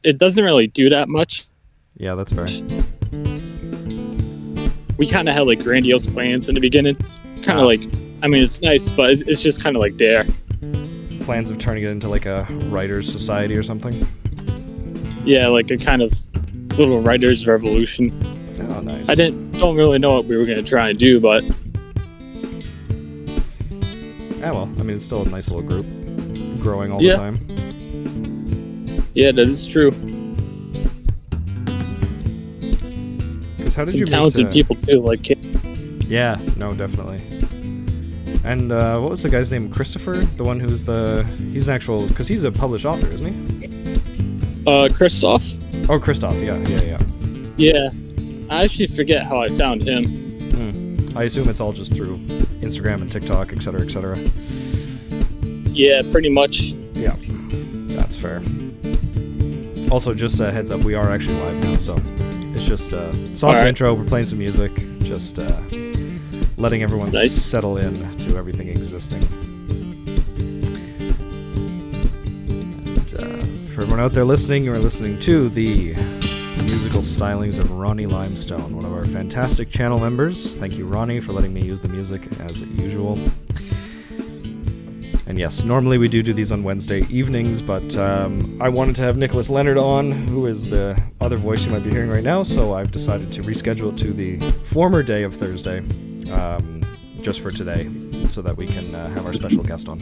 it doesn't really do that much. Yeah, that's fair. We kind of had like grandiose plans in the beginning. Kind of like, I mean, it's nice, but it's just kind of like there. Plans of turning it into like a writers' society or something? Yeah, like a kind of little writers' revolution. Oh, nice. I don't really know what we were gonna try and do, but yeah, well, I mean, it's still a nice little group, growing all the time. Yeah, that is true. Because how did Some you talented people too, like. Yeah, no, definitely. And what was the guy's name? Christopher? The one who's he's an actual, because he's a published author, isn't he? Christoph? Oh, Christoph, yeah. Yeah. I actually forget how I found him. I assume it's all just through Instagram and TikTok, etc., etc. Yeah, pretty much. Yeah, that's fair. Also, just a heads up, we are actually live now, so it's just soft intro, we're playing some music, just letting everyone settle in to everything existing. And, for everyone out there listening, you are listening to the musical stylings of Ronnie Limestone, one of our fantastic channel members. Thank you, Ronnie, for letting me use the music as usual. And yes, normally we do these on Wednesday evenings, but I wanted to have Nicholas Leonard on, who is the other voice you might be hearing right now, so I've decided to reschedule it to the former day of Thursday, just for today, so that we can have our special guest on.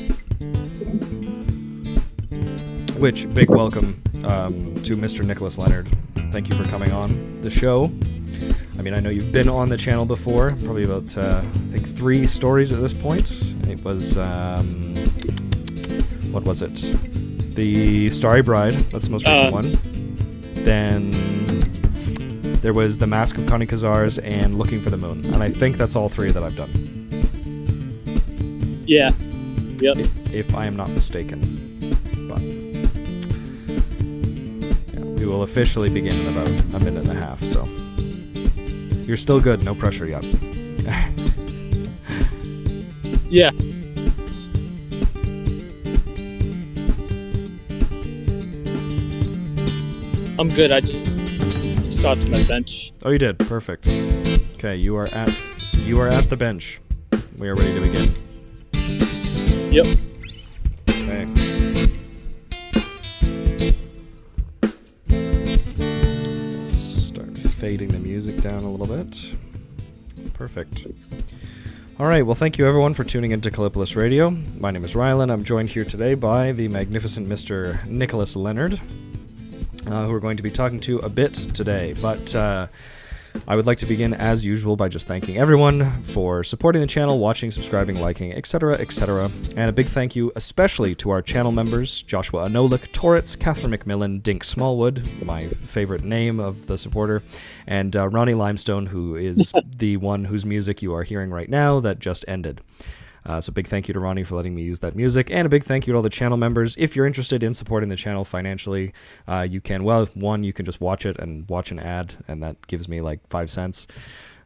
Which, big welcome to Mr. Nicholas Leonard. Thank you for coming on the show. I mean, I know you've been on the channel before, probably about, I think, 3 stories at this point. It was, what was it? The Starry Bride, that's the most recent one. Then there was The Mask of Connie Kazars and Looking for the Moon. And I think that's all 3 that I've done. Yeah. Yep. If I am not mistaken. But yeah, we will officially begin in about a minute and a half, so you're still good, no pressure yet. Yeah. I'm good. I just got to my bench. Oh, you did. Perfect. Okay, you are at the bench. We are ready to begin. Yep. Okay. Start fading the music down a little bit. Perfect. All right, well, thank you everyone for tuning into Kallipolis Radio. My name is Rylan. I'm joined here today by the magnificent Mr. Nicholas Leonard, who we're going to be talking to a bit today. But I would like to begin, as usual, by just thanking everyone for supporting the channel, watching, subscribing, liking, etc., etc. And a big thank you especially to our channel members, Joshua Anolik, Torritz, Catherine McMillan, Dink Smallwood, my favorite name of the supporter, and Ronnie Limestone, who is the one whose music you are hearing right now that just ended. So big thank you to Ronnie for letting me use that music, and a big thank you to all the channel members. If you're interested in supporting the channel financially, you can, well, one, you can just watch it and watch an ad, and that gives me like 5 cents.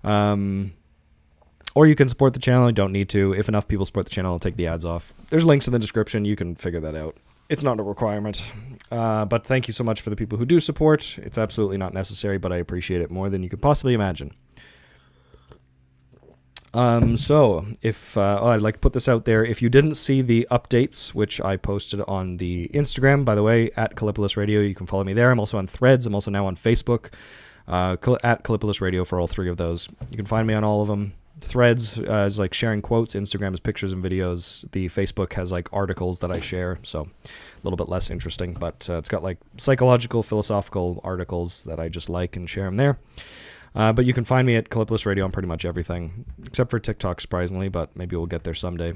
Or you can support the channel. You don't need to. If enough people support the channel, I'll take the ads off. There's links in the description. You can figure that out. It's not a requirement. But thank you so much for the people who do support. It's absolutely not necessary, but I appreciate it more than you could possibly imagine. So, if I'd like to put this out there, if you didn't see the updates, which I posted on the Instagram, by the way, at Kallipolis Radio, you can follow me there. I'm also on Threads. I'm also now on Facebook, at Kallipolis Radio for all 3 of those. You can find me on all of them. Threads is like sharing quotes. Instagram is pictures and videos. The Facebook has like articles that I share, so a little bit less interesting, but it's got like psychological, philosophical articles that I just like and share them there. But you can find me at Kallipolis Radio on pretty much everything, except for TikTok, surprisingly, but maybe we'll get there someday.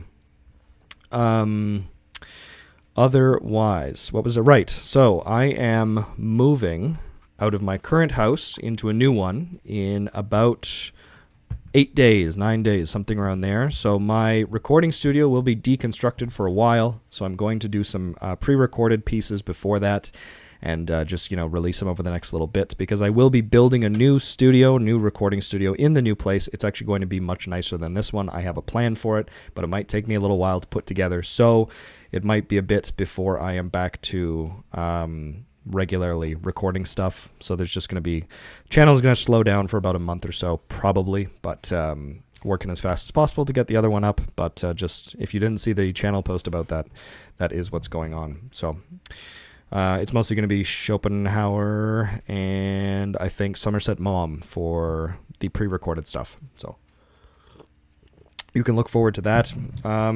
Otherwise, what was it? Right, so I am moving out of my current house into a new one in about 8 days, 9 days, something around there. So my recording studio will be deconstructed for a while, so I'm going to do some pre-recorded pieces before that, and just, release them over the next little bit, because I will be building a new recording studio in the new place. It's actually going to be much nicer than this one. I have a plan for it, but it might take me a little while to put together, so it might be a bit before I am back to regularly recording stuff. So there's just going to be, channel's going to slow down for about a month or so, probably, but working as fast as possible to get the other one up. But just, if you didn't see the channel post about that, that is what's going on. So it's mostly going to be Schopenhauer and I think Somerset Maugham for the pre-recorded stuff. So you can look forward to that.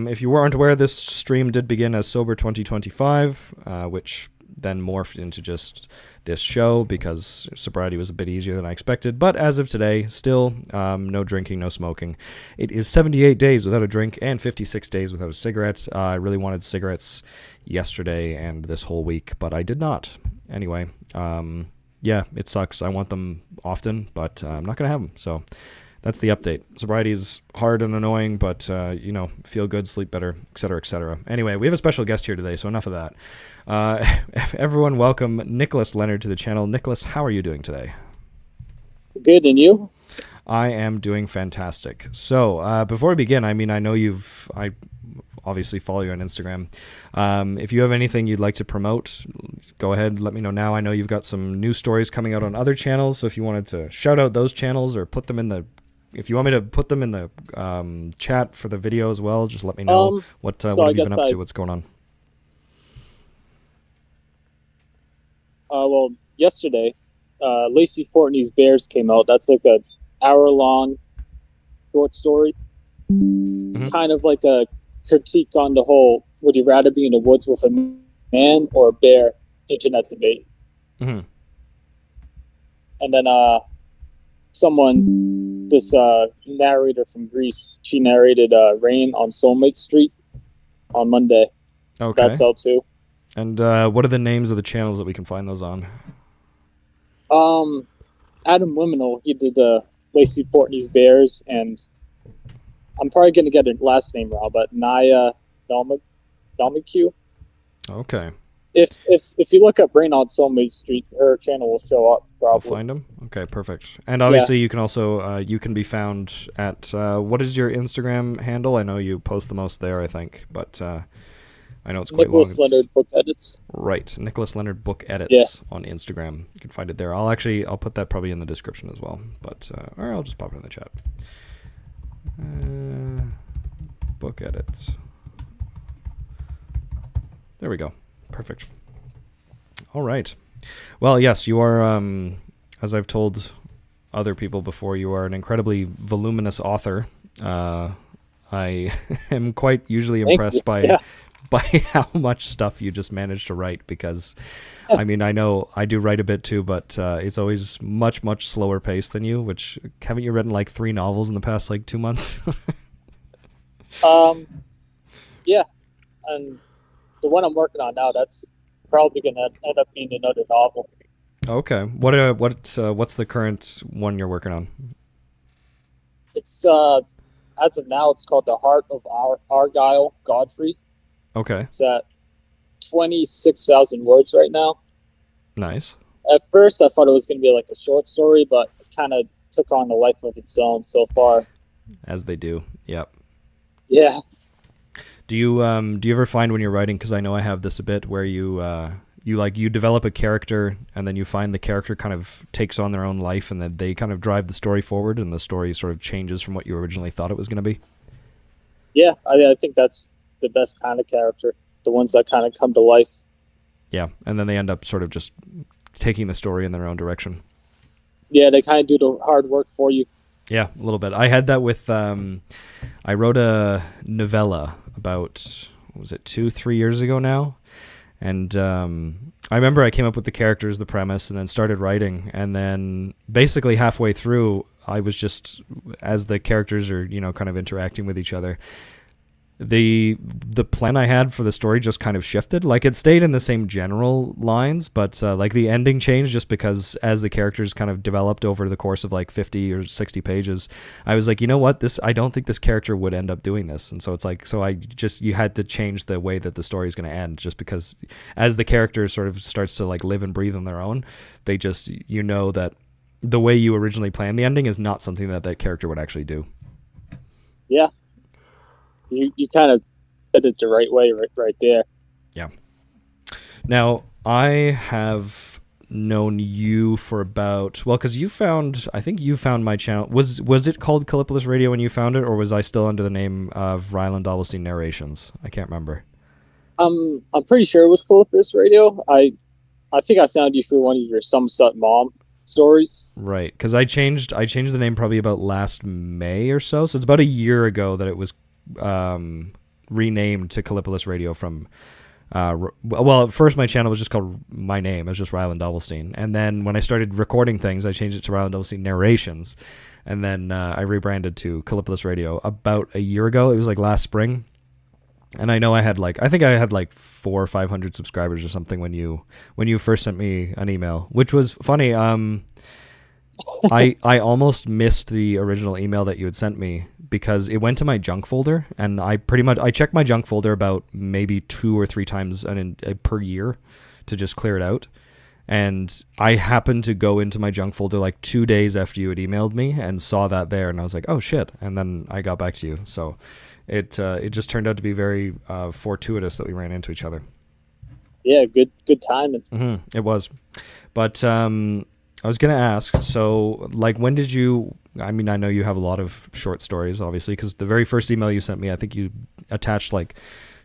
If you weren't aware, this stream did begin as Sober 2025, which then morphed into just this show because sobriety was a bit easier than I expected. But as of today, still no drinking, no smoking. It is 78 days without a drink and 56 days without a cigarette. I really wanted cigarettes yesterday and this whole week, but I did not. Anyway, yeah, it sucks. I want them often, but I'm not going to have them. So that's the update. Sobriety is hard and annoying, but, feel good, sleep better, etc., etc. Anyway, we have a special guest here today, so enough of that. Everyone, welcome Nicholas Leonard to the channel. Nicholas, how are you doing today? Good, and you? I am doing fantastic. So, before we begin, I know I obviously follow you on Instagram. If you have anything you'd like to promote, go ahead, let me know now. I know you've got some news stories coming out on other channels, so if you wanted to shout out those channels or put them in the, if you want me to put them in the chat for the video as well, just let me know what have you been up to, what's going on. Well, yesterday, Lacey Portney's Bears came out. That's like a hour-long short story, kind of like a critique on the whole, would you rather be in the woods with a man or a bear internet debate. And then this narrator from Greece, she narrated Rain on Soulmate Street on Monday. Okay. So that's out too. And what are the names of the channels that we can find those on? Adam Liminal, he did Lacey Portney's Bears, and I'm probably going to get her last name wrong, but Naya Dalmacue. Okay. If you look up Rain on Soulmate Street, her channel will show up, probably. I'll find them? Okay, perfect. And obviously you can also, you can be found at, what is your Instagram handle? I know you post the most there, I think, but I know it's quite Nicholas long. Leonard Book Edits. Right, Nicholas Leonard Book Edits on Instagram. You can find it there. I'll put that probably in the description as well, but or I'll just pop it in the chat. Book Edits. There we go. Perfect. All right. Well, yes, you are, as I've told other people before, you are an incredibly voluminous author. I am quite usually impressed by how much stuff you just managed to write, because I know I do write a bit too, but it's always much, much slower paced than you, which haven't you written like 3 novels in the past 2 months? Yeah. And the one I'm working on now, that's probably going to end up being another novel. Okay. What's the current one you're working on? It's as of now, it's called The Heart of Argyle Godfrey. Okay. It's at 26,000 words right now. Nice. At first, I thought it was going to be like a short story, but it kind of took on a life of its own so far. As they do. Yep. Yeah. Do you ever find when you're writing, because I know I have this a bit, where you develop a character and then you find the character kind of takes on their own life and then they kind of drive the story forward and the story sort of changes from what you originally thought it was going to be? Yeah, I think that's the best kind of character, the ones that kind of come to life. Yeah, and then they end up sort of just taking the story in their own direction. Yeah, they kind of do the hard work for you. Yeah, a little bit. I had that with, I wrote a novella about, what was it, 2-3 years ago now? And I remember I came up with the characters, the premise, and then started writing. And then basically halfway through, I was just, as the characters are, kind of interacting with each other, the plan I had for the story just kind of shifted. Like, it stayed in the same general lines, but the ending changed just because as the characters kind of developed over the course of 50 or 60 pages, I was like, you know what, I don't think this character would end up doing this. And so it's you had to change the way that the story is going to end, just because as the character sort of starts to live and breathe on their own, they just, that the way you originally planned the ending is not something that character would actually do. Yeah. You kind of did it the right way right there. Yeah. Now, I have known you for about, well, because I think you found my channel. Was it called Kallipolis Radio when you found it, or was I still under the name of Ryland Doublestein Narrations? I can't remember. I'm pretty sure it was Kallipolis Radio. I think I found you through one of your Somerset Mom stories. Right, because I changed the name probably about last May or so. So it's about a year ago that it was renamed to Kallipolis Radio from. Well, at first my channel was just called my name. It was just Ryland Doublestein. And then when I started recording things, I changed it to Ryland Doublestein Narrations. And then I rebranded to Kallipolis Radio about a year ago. It was like last spring. And I know I think I had like 400 or 500 subscribers or something when you first sent me an email, which was funny. I almost missed the original email that you had sent me because it went to my junk folder, and I check my junk folder about maybe 2 or 3 times per year to just clear it out. And I happened to go into my junk folder like 2 days after you had emailed me and saw that there, and I was like, oh shit. And then I got back to you. So it just turned out to be very fortuitous that we ran into each other. Yeah, good timing. Mm-hmm, it was. But I was going to ask, so like when did you, I mean, I know you have a lot of short stories, obviously, because the very first email you sent me, I think you attached like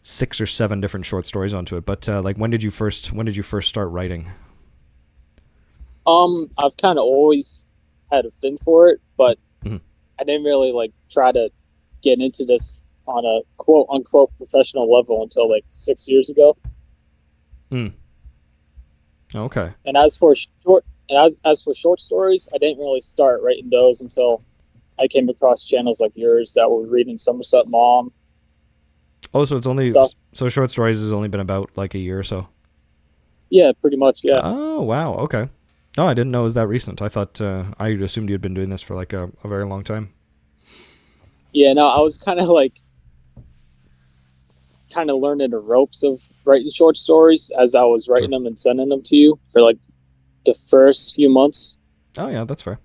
6 or 7 different short stories onto it. But like when did you first start writing? I've kind of always had a thing for it, but I didn't really like try to get into this on a quote unquote professional level until like 6 years ago. Okay. And as for short stories, I didn't really start writing those until I came across channels like yours that were reading Somerset Mom. Oh, so it's only stuff. So short stories has only been about like a year or so. Yeah, pretty much. Yeah. Oh wow. Okay. Oh, I didn't know it was that recent. I thought I assumed you had been doing this for like a very long time. Yeah. No, I was kind of learning the ropes of writing short stories as I was writing them and sending them to you for like the first few months. Oh yeah, that's fair.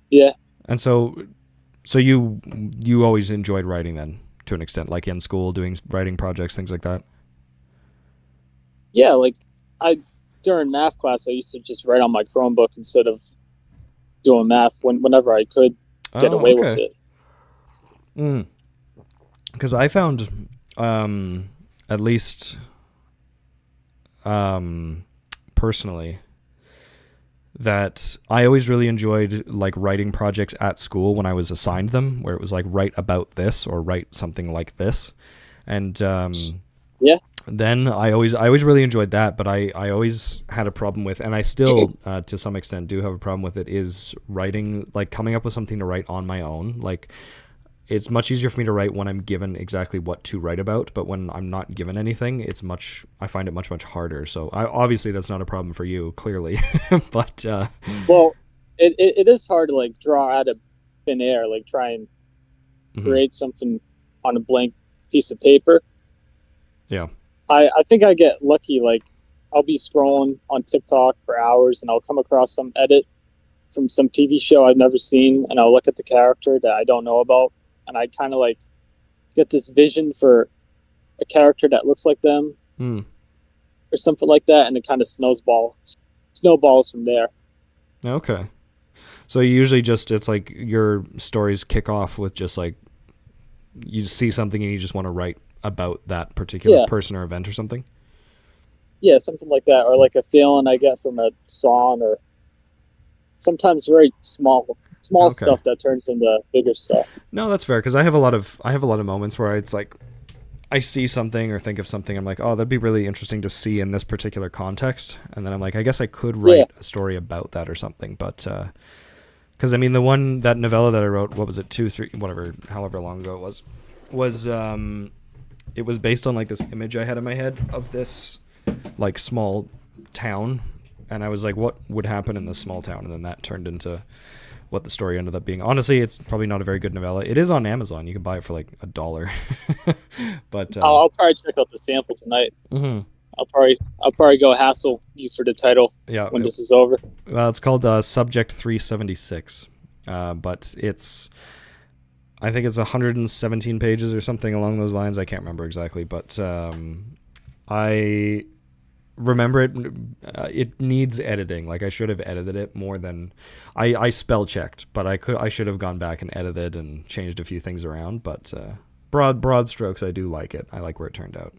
Yeah. And so you always enjoyed writing then, to an extent, like in school, doing writing projects, things like that? Yeah, like during math class, I used to just write on my Chromebook instead of doing math whenever I could get away with it. Because I found, at least personally, that I always really enjoyed like writing projects at school when I was assigned them, where it was like write about this or write something like this. And yeah. Then I always really enjoyed that, but I always had a problem with, and I still to some extent do have a problem with it, is writing, like coming up with something to write on my own. Like it's much easier for me to write when I'm given exactly what to write about, but when I'm not given anything, I find it much harder. So obviously that's not a problem for you, clearly. But well, it is hard to like draw out of thin air, like try and create something on a blank piece of paper. Yeah. I think I get lucky. Like I'll be scrolling on TikTok for hours and I'll come across some edit from some TV show I've never seen, and I'll look at the character that I don't know about, and I kind of like get this vision for a character that looks like them or something like that, and it kind of snowballs from there. Okay. So usually it's like your stories kick off with just like you see something and you just want to write about that particular person or event or something? Yeah, something like that, or like a feeling I get from a song, or sometimes very small stuff that turns into bigger stuff. No, that's fair, because I have a lot of moments where it's like I see something or think of something, I'm like, oh, that'd be really interesting to see in this particular context, and then I'm like, I guess I could write a story about that or something, but because I mean that novella that I wrote, what was it, 2, 3, whatever, however long ago it was it was based on like this image I had in my head of this like small town, and I was like, what would happen in this small town? And then that turned into what the story ended up being. Honestly, it's probably not a very good novella. It is on Amazon. You can buy it for like $1. But I'll probably check out the sample tonight. I'll probably go hassle you for the title when this is over. Well, it's called Subject 376, but I think it's 117 pages or something along those lines. I can't remember exactly, but remember it. It needs editing. Like I should have edited it more than I spell checked, but I should have gone back and edited and changed a few things around. But broad strokes, I do like it. I like where it turned out.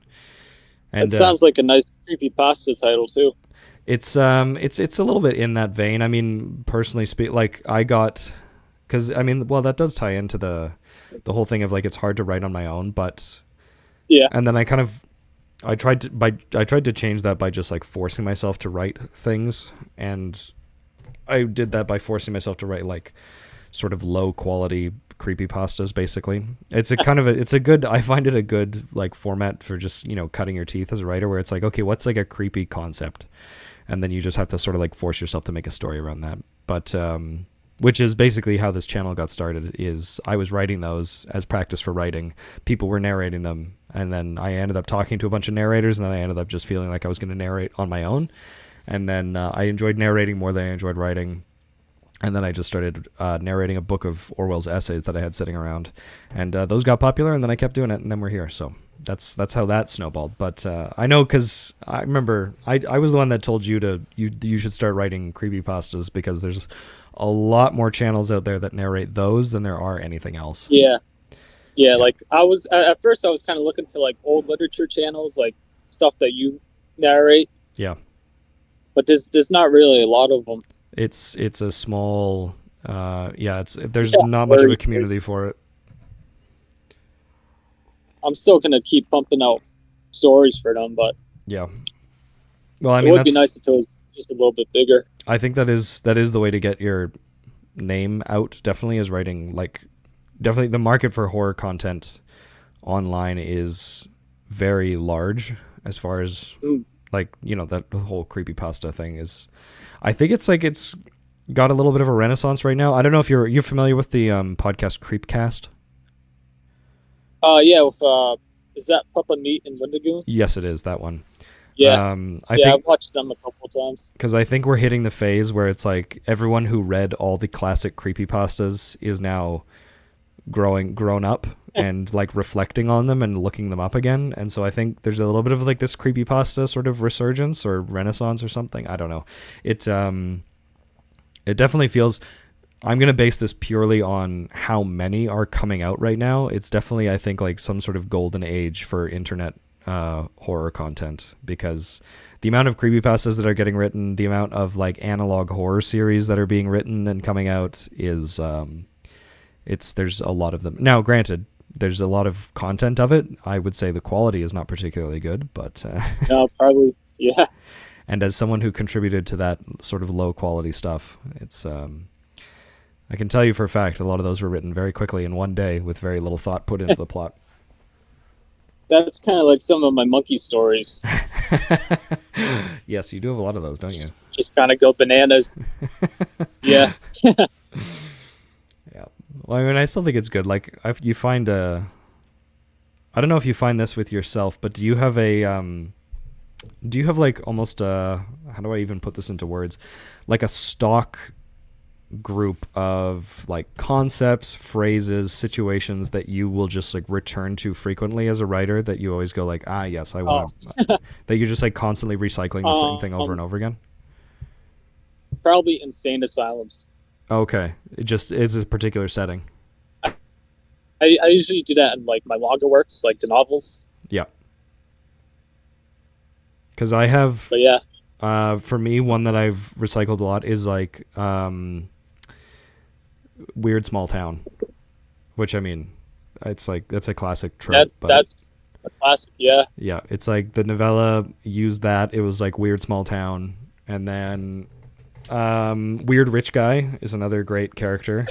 And it sounds like a nice creepypasta title too. It's a little bit in that vein. I mean, personally like I got, because I mean, well, that does tie into the whole thing of like it's hard to write on my own, but yeah. And then I tried to change that by just like forcing myself to write things, and I did that by forcing myself to write like sort of low quality creepypastas. Basically, it's a kind of I find it a good like format for just, you know, cutting your teeth as a writer, where it's like, okay, what's like a creepy concept, and then you just have to sort of like force yourself to make a story around that. But which is basically how this channel got started. Is I was writing those as practice for writing. People were narrating them, and then I ended up talking to a bunch of narrators, and then I ended up just feeling like I was going to narrate on my own. And then I enjoyed narrating more than I enjoyed writing. And then I just started narrating a book of Orwell's essays that I had sitting around, and those got popular, and then I kept doing it, and then we're here. So that's how that snowballed. But I know, because I remember I was the one that told you you should start writing creepypastas, because there's a lot more channels out there that narrate those than there are anything else. Yeah. Like I was at first, I was kind of looking for like old literature channels, like stuff that you narrate. Yeah. But there's not really a lot of them. It's a small, there's not much of a community for it. I'm still gonna keep pumping out stories for them, but yeah. Well, I mean, it would be nice if it was just a little bit bigger. I think that is the way to get your name out. Definitely is writing. Like, definitely the market for horror content online is very large, as far as like, you know, that whole creepypasta thing is. I think it's got a little bit of a renaissance right now. I don't know if you're familiar with the podcast Creepcast. Yeah, with is that Papa Meat and Wendigoon? Yes, it is that one. Yeah, I've watched them a couple of times. Because I think we're hitting the phase where it's like everyone who read all the classic creepypastas is now grown up and like reflecting on them and looking them up again. And so I think there's a little bit of like this creepypasta sort of resurgence or renaissance or something. I don't know. It definitely feels. I'm going to base this purely on how many are coming out right now. It's definitely, I think, like some sort of golden age for internet horror content, because the amount of creepypastas that are getting written, the amount of like analog horror series that are being written and coming out is there's a lot of them. Now, granted, there's a lot of content of it. I would say the quality is not particularly good, but no, probably, yeah. And as someone who contributed to that sort of low quality stuff, it's I can tell you for a fact a lot of those were written very quickly in one day with very little thought put into the plot. That's kind of like some of my monkey stories. Yes, you do have a lot of those, don't you? Just kind of go bananas. Yeah. Yeah. Well, I mean, I still think it's good. Like, you find I don't know if you find this with yourself, but do you have like almost how do I even put this into words? Like a stock group of like concepts, phrases, situations that you will just like return to frequently as a writer, that you always go like, yes, I want to, that you're just like constantly recycling the same thing over and over again? Probably insane asylums. Okay. It just is a particular setting. I usually do that in like my manga works, like the novels. Yeah. Because I have, but yeah, for me, one that I've recycled a lot is like Weird Small Town, which, I mean, it's like, that's a classic trope. That's a classic, yeah. Yeah, it's like the novella used that. It was like Weird Small Town, and then Weird Rich Guy is another great character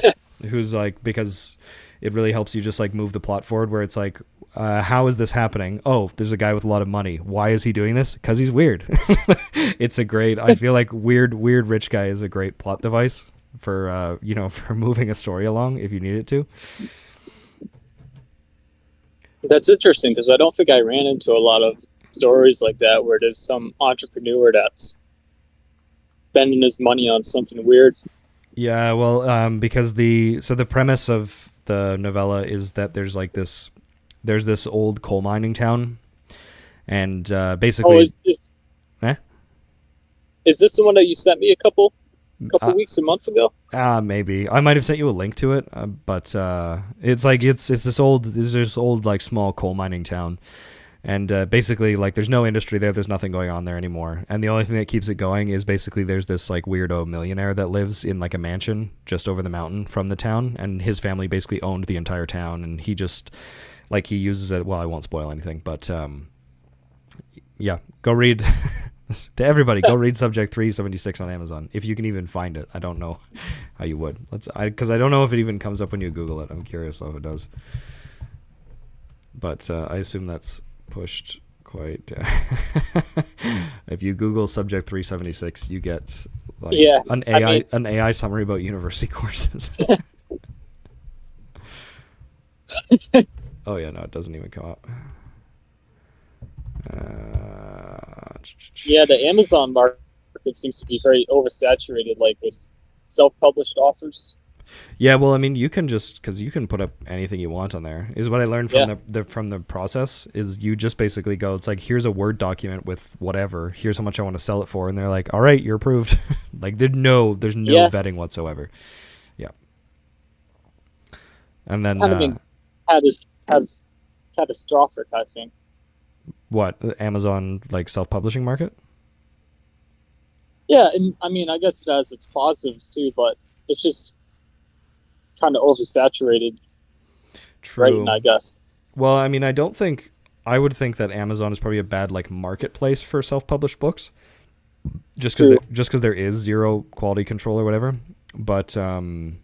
who's like, because it really helps you just like move the plot forward, where it's like, how is this happening? Oh, there's a guy with a lot of money. Why is he doing this? Because he's weird. It's a great, I feel like weird Rich Guy is a great plot device for, for moving a story along if you need it to. That's interesting, because I don't think I ran into a lot of stories like that where there's some entrepreneur that's spending his money on something weird. Yeah, well, because the premise of the novella is that there's this old coal mining town, and basically, Eh? Is this the one that you sent me a couple Uh, weeks or months ago? Maybe I might have sent you a link to it, but it's like it's this old like small coal mining town, and basically like there's no industry there, there's nothing going on there anymore, and the only thing that keeps it going is basically there's this like weirdo millionaire that lives in like a mansion just over the mountain from the town, and his family basically owned the entire town, and he just like he uses it. Well, I won't spoil anything, but yeah, go read. To everybody, go read Subject 376 on Amazon if you can even find it. I don't know how you would. Because I don't know if it even comes up when you Google it. I'm curious if it does. But I assume that's pushed quite. If you Google Subject 376, you get like an AI summary about university courses. Oh yeah, no, it doesn't even come up. Yeah, the Amazon market seems to be very oversaturated, like with self-published authors. Yeah, well, I mean, you can because you can put up anything you want on there. Is what I learned from the process. Is you just basically go, it's like, here's a Word document with whatever. Here's how much I want to sell it for, and they're like, all right, you're approved. Like there's no vetting whatsoever. Yeah. And then catastrophic, I think. What, Amazon like self-publishing market? Yeah, and I mean, I guess it has its positives too, but it's just kind of oversaturated. True. Right, I guess. Well, I mean, I would think that Amazon is probably a bad like marketplace for self-published books, just because there is zero quality control or whatever. But I mean,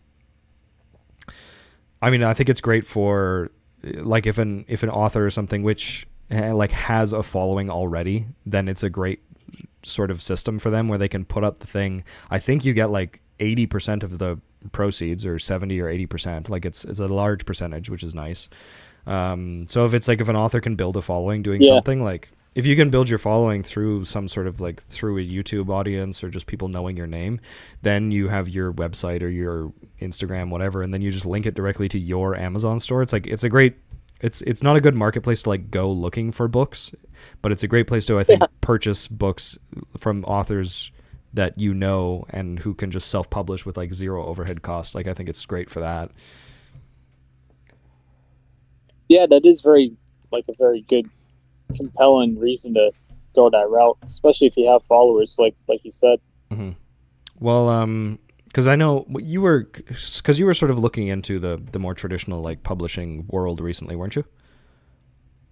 I think it's great for like if an author or something which like has a following already, then it's a great sort of system for them where they can put up the thing. I think you get like 80% of the proceeds, or 70 or 80%. Like it's a large percentage, which is nice. So if an author can build a following doing something, like if you can build your following through some sort of like through a YouTube audience or just people knowing your name, then you have your website or your Instagram, whatever, and then you just link it directly to your Amazon store. It's like it's a great. It's not a good marketplace to like go looking for books, but it's a great place to, I think, purchase books from authors that you know and who can just self-publish with like zero overhead costs. Like I think it's great for that. Yeah, that is a very good, compelling reason to go that route, especially if you have followers, like you said. Mm-hmm. Well, because I know you were sort of looking into the more traditional like publishing world recently, weren't you?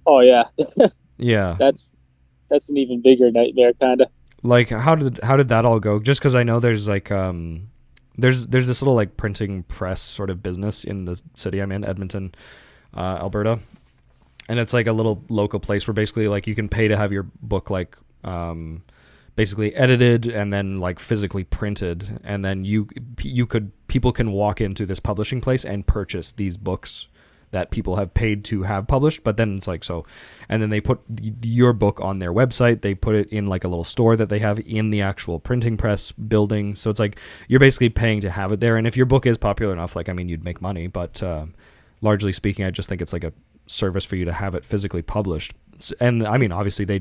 Oh yeah. Yeah. That's an even bigger nightmare, kind of. Like how did that all go? Just because I know there's like there's this little like printing press sort of business in the city I'm in, Edmonton, Alberta, and it's like a little local place where basically like you can pay to have your book like basically edited and then like physically printed, and then people can walk into this publishing place and purchase these books that people have paid to have published. But then it's like, so, and then they put your book on their website, they put it in like a little store that they have in the actual printing press building. So it's like you're basically paying to have it there, and if your book is popular enough, like I mean, you'd make money, but largely speaking, I just think it's like a service for you to have it physically published. And I mean, obviously they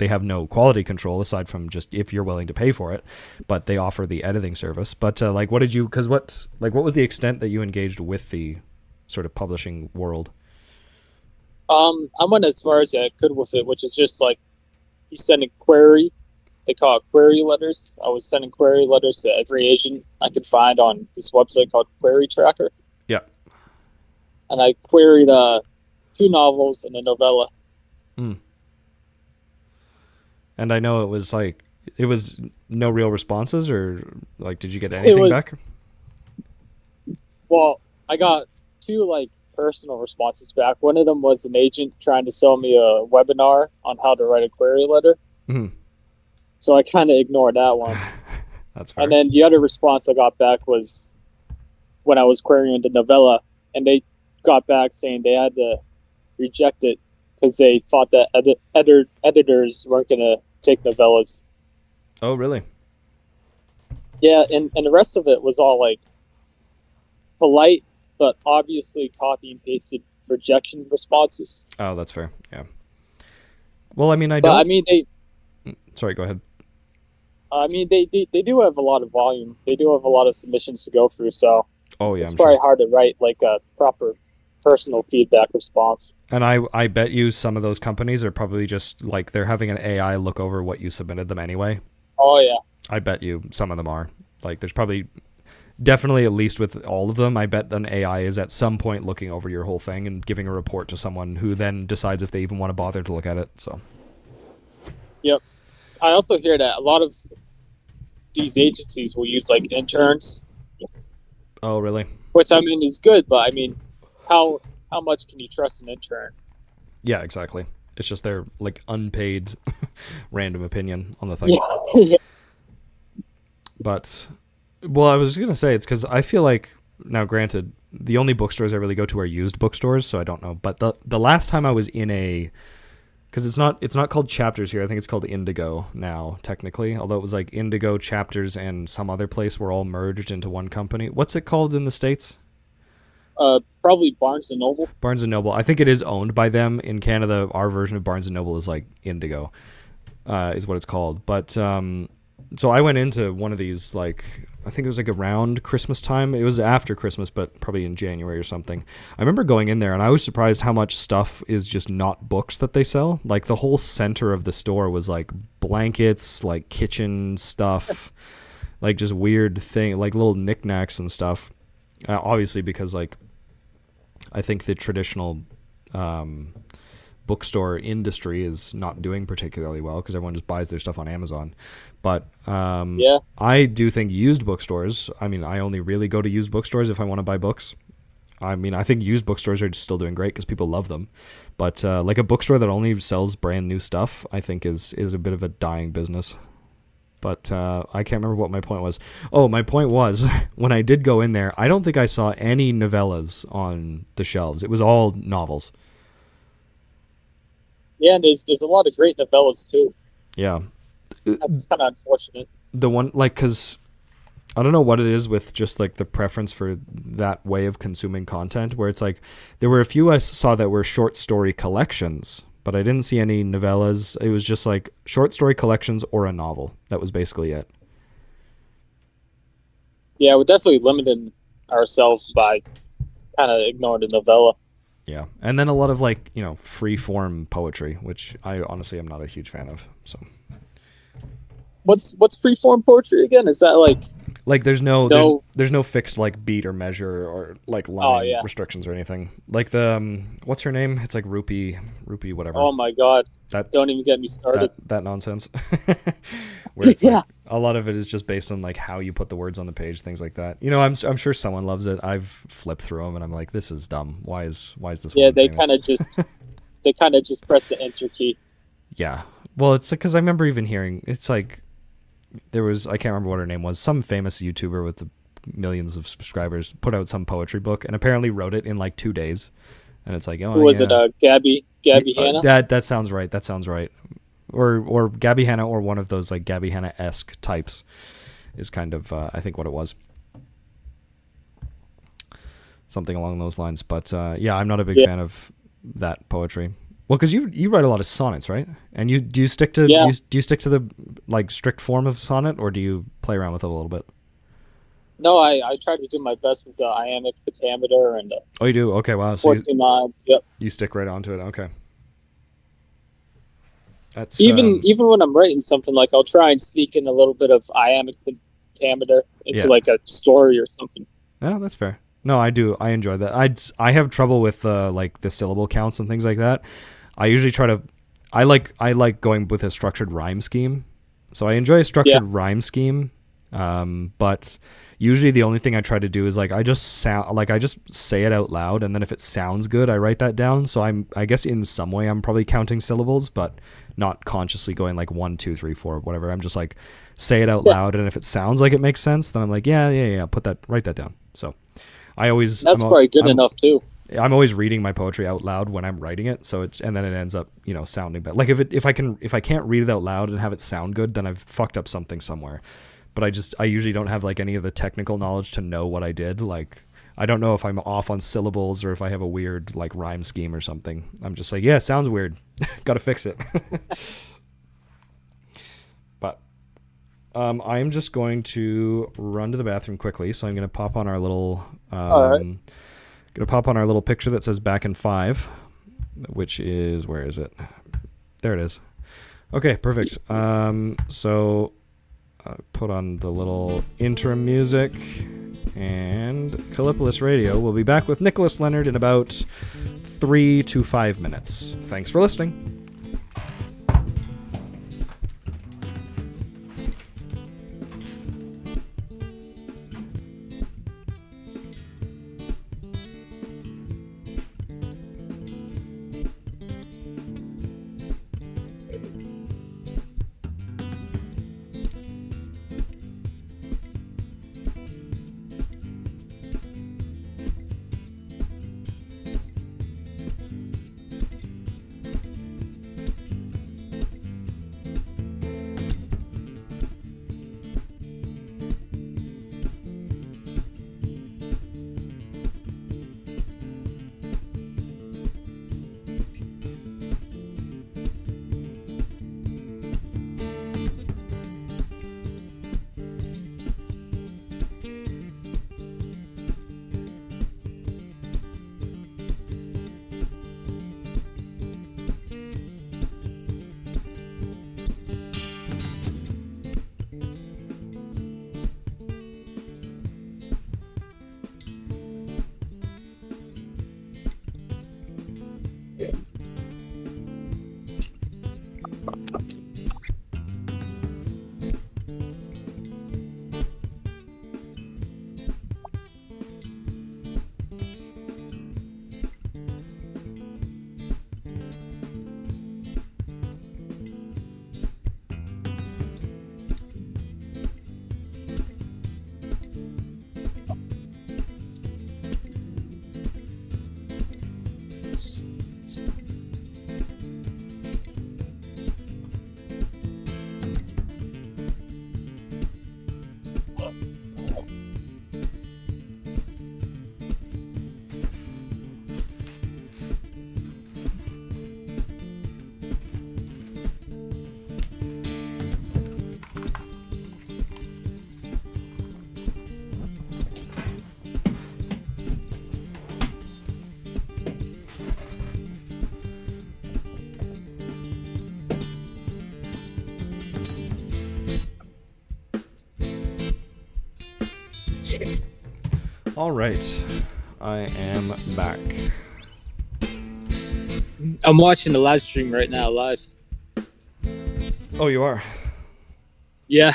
have no quality control aside from just if you're willing to pay for it, but they offer the editing service. But like, what was the extent that you engaged with the sort of publishing world? I went as far as I could with it, which is just like you send a query. They call it query letters. I was sending query letters to every agent I could find on this website called Query Tracker. Yeah. And I queried 2 novels and a novella. Mm. And I know it was no real responses, or like, did you get anything back? Well, I got 2 like personal responses back. One of them was an agent trying to sell me a webinar on how to write a query letter. Mm-hmm. So I kind of ignored that one. That's fair. And then the other response I got back was when I was querying the novella, and they got back saying they had to reject it because they thought that editors weren't going to take novellas. Oh, really? Yeah, and the rest of it was all like polite, but obviously copy and pasted rejection responses. Oh, that's fair. Yeah. Well, I mean, Sorry, go ahead. I mean, they do have a lot of volume. They do have a lot of submissions to go through, so Oh yeah, it's I'm probably sure. hard to write like a proper personal feedback response. And I bet you some of those companies are probably just like they're having an AI look over what you submitted them anyway. Oh yeah, I bet you some of them are. Like there's probably definitely at least with all of them, I bet an AI is at some point looking over your whole thing and giving a report to someone who then decides if they even want to bother to look at it. So yep. I also hear that a lot of these agencies will use like interns, oh really? which I mean is good, but I mean, how how much can you trust an intern? Yeah, exactly. It's just their like unpaid random opinion on the thing. Yeah, But well, I was gonna say it's because I feel like now, granted, the only bookstores I really go to are used bookstores, so I don't know. But the last time I was in a, because it's not called Chapters here. I think it's called Indigo now, technically. Although it was like Indigo, Chapters, and some other place were all merged into one company. What's it called in the States? probably Barnes and Noble. Barnes and Noble. I think it is owned by them. In Canada, our version of Barnes and Noble is like Indigo, is what it's called. But so I went into one of these, like, I think it was like around Christmas time. It was after Christmas, but probably in January or something. I remember going in there and I was surprised how much stuff is just not books that they sell. Like the whole center of the store was like blankets, like kitchen stuff, like just weird thing, like little knickknacks and stuff. Obviously because like I think the traditional um, bookstore industry is not doing particularly well because everyone just buys their stuff on Amazon. But Yeah, I do think used bookstores, I mean, I only really go to used bookstores if I want to buy books. I mean, I think used bookstores are still doing great because people love them. But like a bookstore that only sells brand new stuff, I think is a bit of a dying business. But I can't remember what my point was. Oh, my point was when I did go in there, I don't think I saw any novellas on the shelves. It was all novels. yeah. And there's a lot of great novellas too. Yeah. It's kind of unfortunate. The one, like, because I don't know what it is with just like the preference for that way of consuming content, where it's like there were a few I saw that were short story collections, but I didn't see any novellas. It was just like short story collections or a novel. That was basically it. Yeah, we're definitely limiting ourselves by kind of ignoring the novella. Yeah. And then a lot of like, free form poetry, which I honestly am not a huge fan of. So What's free form poetry again? Is that like there's no no? there's no fixed like beat or measure or like Oh line yeah. restrictions or anything. Like the what's her name? It's like Rupee whatever. Oh my God! That Don't even get me started. that nonsense. Where it's Yeah, like a lot of it is just based on like how you put the words on the page, things like that. I'm sure someone loves it. I've flipped through them and I'm like, this is dumb. Why is this yeah. one famous? They kind of just press the enter key. Yeah. Well, it's because I remember even hearing it's like there was, I can't remember what her name was, some famous YouTuber with the millions of subscribers put out some poetry book and apparently wrote it in like 2 days. And it's like, Who oh was yeah, it? Gabby Hanna. that sounds right. That sounds right. Or Gabby Hanna or one of those like Gabby Hanna-esque types is kind of I think what it was. Something along those lines. But yeah, I'm not a big Yeah, fan of that poetry. Well, because you write a lot of sonnets, right? And do you stick to yeah. do you stick to the like strict form of sonnet, or do you play around with it a little bit? No, I tried to do my best with the iambic pentameter and the Oh, you do? Okay, wow. So 14 lines. Yep. you stick right onto it. Okay, that's Even when I'm writing something, like I'll try and sneak in a little bit of iambic pentameter into yeah. like a story or something. Yeah, that's fair. No, I do. I enjoy that. I have trouble with like the syllable counts and things like that. I usually try to. I like going with a structured rhyme scheme. So I enjoy a Yeah, structured rhyme scheme. But usually the only thing I try to do is like I just say it out loud, and then if it sounds good, I write that down. So I guess in some way I'm probably counting syllables, but not consciously going like 1, 2, 3, 4, whatever. I'm just like say it out yeah. loud, and if it sounds like it makes sense, then I'm like yeah, write that down. So I always That's probably good I'm enough too. I'm always reading my poetry out loud when I'm writing it, so and then it ends up sounding better. Like if I can't read it out loud and have it sound good, then I've fucked up something somewhere. But I usually don't have like any of the technical knowledge to know what I did. Like I don't know if I'm off on syllables or if I have a weird like rhyme scheme or something. I'm just like, yeah, sounds weird. Got to fix it. I'm just going to run to the bathroom quickly, so I'm going to pop on our little picture that says back in 5, which is, where is it? There it is. Okay, perfect. So put on the little interim music, and Kallipolis Radio will be back with Nicholas Leonard in about 3 to 5 minutes. Thanks for listening. All right, I am back. I'm watching the live stream right now, live. Oh, you are? Yeah.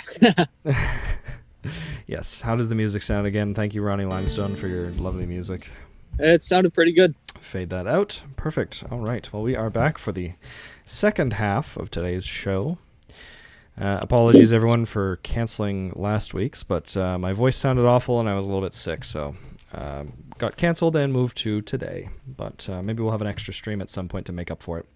Yes. How does the music sound again? Thank you, Ronnie Limestone, for your lovely music. It sounded pretty good. Fade that out. Perfect. All right. Well, we are back for the second half of today's show. Apologies, everyone, for canceling last week's, but my voice sounded awful and I was a little bit sick, so got canceled and moved to today. But maybe we'll have an extra stream at some point to make up for it.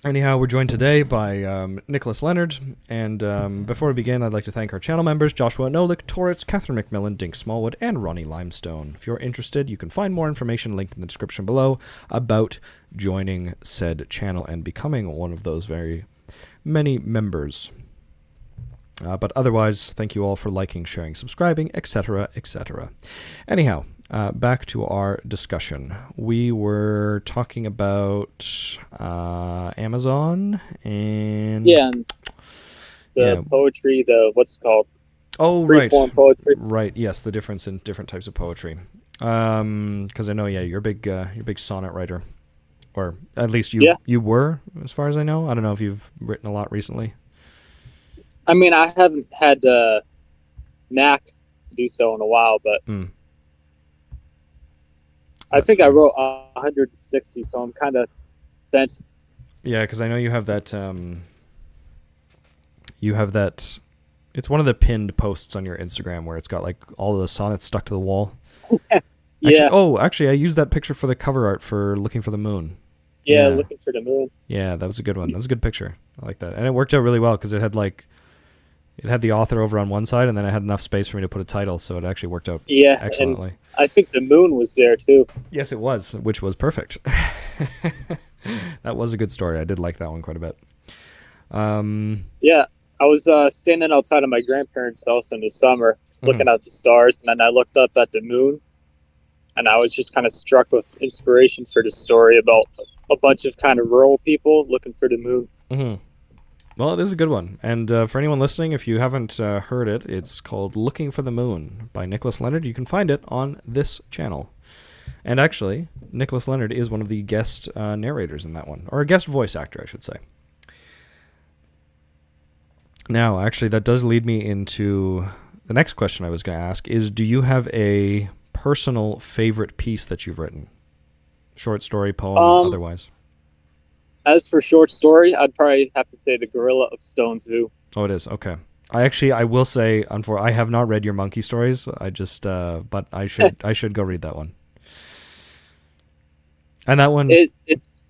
Anyhow, we're joined today by Nicholas Leonard, and before we begin, I'd like to thank our channel members, Joshua Nolik, Torritz, Catherine McMillan, Dink Smallwood, and Ronnie Limestone. If you're interested, you can find more information linked in the description below about joining said channel and becoming one of those very many members. But otherwise, thank you all for liking, sharing, subscribing, etc., etc. Anyhow, back to our discussion. We were talking about Amazon and... Yeah, and the poetry, what's it called? Oh, right. Free-form poetry. Right, yes, the difference in different types of poetry. Because I know, you're a big sonnet writer. Or at least you were, as far as I know. I don't know if you've written a lot recently. I mean, I haven't had knack to do so in a while, but I think I wrote 160, so I'm kind of bent. Yeah, because I know you have that. It's one of the pinned posts on your Instagram where it's got like all of the sonnets stuck to the wall. Yeah. Actually, I used that picture for the cover art for Looking for the Moon. Yeah, Looking for the Moon. Yeah, that was a good one. That was a good picture. I like that. And it worked out really well because it had the author over on one side and then it had enough space for me to put a title, so it actually worked out excellently. And I think the moon was there too. Yes, it was, which was perfect. That was a good story. I did like that one quite a bit. Yeah. I was standing outside of my grandparents' house in the summer, Mm-hmm. looking at the stars, and then I looked up at the moon, and I was just kind of struck with inspiration for this story about a bunch of kind of rural people looking for the moon. Mm-hmm. Well, it is a good one. And for anyone listening, if you haven't heard it, it's called Looking for the Moon by Nicholas Leonard. You can find it on this channel. And actually, Nicholas Leonard is one of the guest narrators in that one, or a guest voice actor, I should say. Now, actually, that does lead me into the next question I was going to ask is, do you have a personal favorite piece that you've written? Short story, poem, otherwise? As for short story, I'd probably have to say The Gorilla of Stone Zoo. Oh, it is. Okay. I will say, I have not read your monkey stories. I just, but I should go read that one. And that one, it's.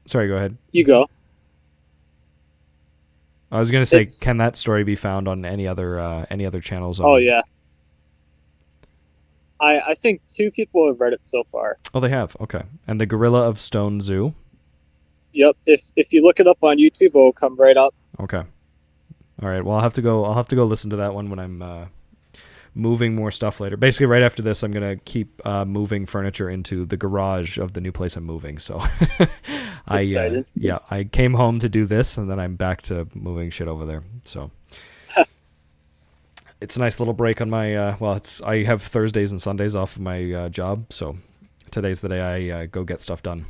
Sorry, go ahead. You go. I was going to say, can that story be found on any other channels? Oh yeah. I think 2 people have read it so far. Oh, they have. Okay. And The Gorilla of Stone Zoo. Yep. If you look it up on YouTube, it will come right up. Okay. All right. Well, I'll have to go listen to that one when I'm moving more stuff later. Basically, right after this, I'm gonna keep moving furniture into the garage of the new place I'm moving. So, I came home to do this, and then I'm back to moving shit over there. So, it's a nice little break on my. I have Thursdays and Sundays off of my job, so today's the day I go get stuff done.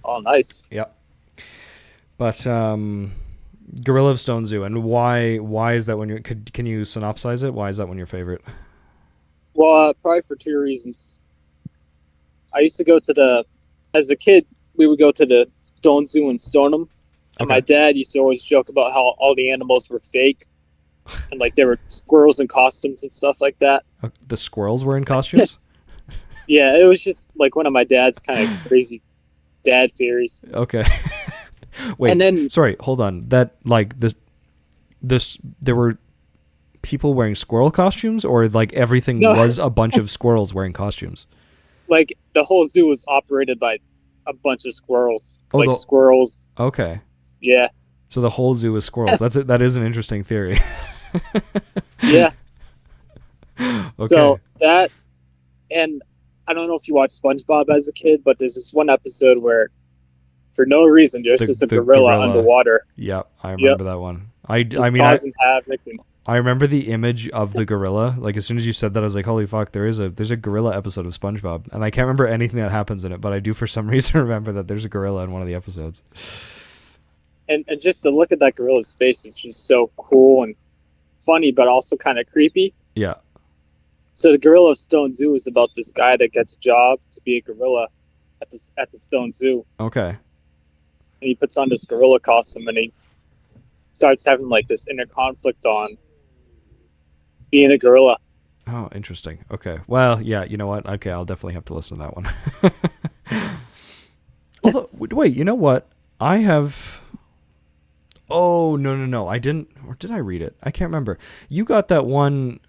Oh, nice. Yeah. But Gorilla of Stone Zoo, and why is that one? Can you synopsize it? Why is that one your favorite? Well, probably for 2 reasons. I used to go to as a kid, we would go to the Stone Zoo in Stoneham, and my dad used to always joke about how all the animals were fake, and like there were squirrels in costumes and stuff like that. The squirrels were in costumes? Yeah, it was just like one of my dad's kind of crazy dad theories. Okay. Wait, and then, sorry, hold on. That, like, there were people wearing squirrel costumes, or, like, everything was a bunch of squirrels wearing costumes? Like, the whole zoo was operated by a bunch of squirrels. Oh, squirrels. Okay. Yeah. So the whole zoo is squirrels. That is an interesting theory. Yeah. Okay. So, that, and I don't know if you watched SpongeBob as a kid, but there's this one episode where, for no reason, there's just a gorilla underwater. Yeah, I remember that one. I remember the image of the gorilla. Like, as soon as you said that, I was like, holy fuck, there's a gorilla episode of SpongeBob. And I can't remember anything that happens in it, but I do for some reason remember that there's a gorilla in one of the episodes. And just to look at that gorilla's face is just so cool and funny, but also kind of creepy. Yeah. So the Gorilla of Stone Zoo is about this guy that gets a job to be a gorilla at the Stone Zoo. Okay. And he puts on this gorilla costume, and he starts having like this inner conflict on being a gorilla. Oh, interesting. Okay. Well, yeah, you know what? Okay, I'll definitely have to listen to that one. Although, wait, you know what? I have... Oh, no. I didn't... Or did I read it? I can't remember. You got that one...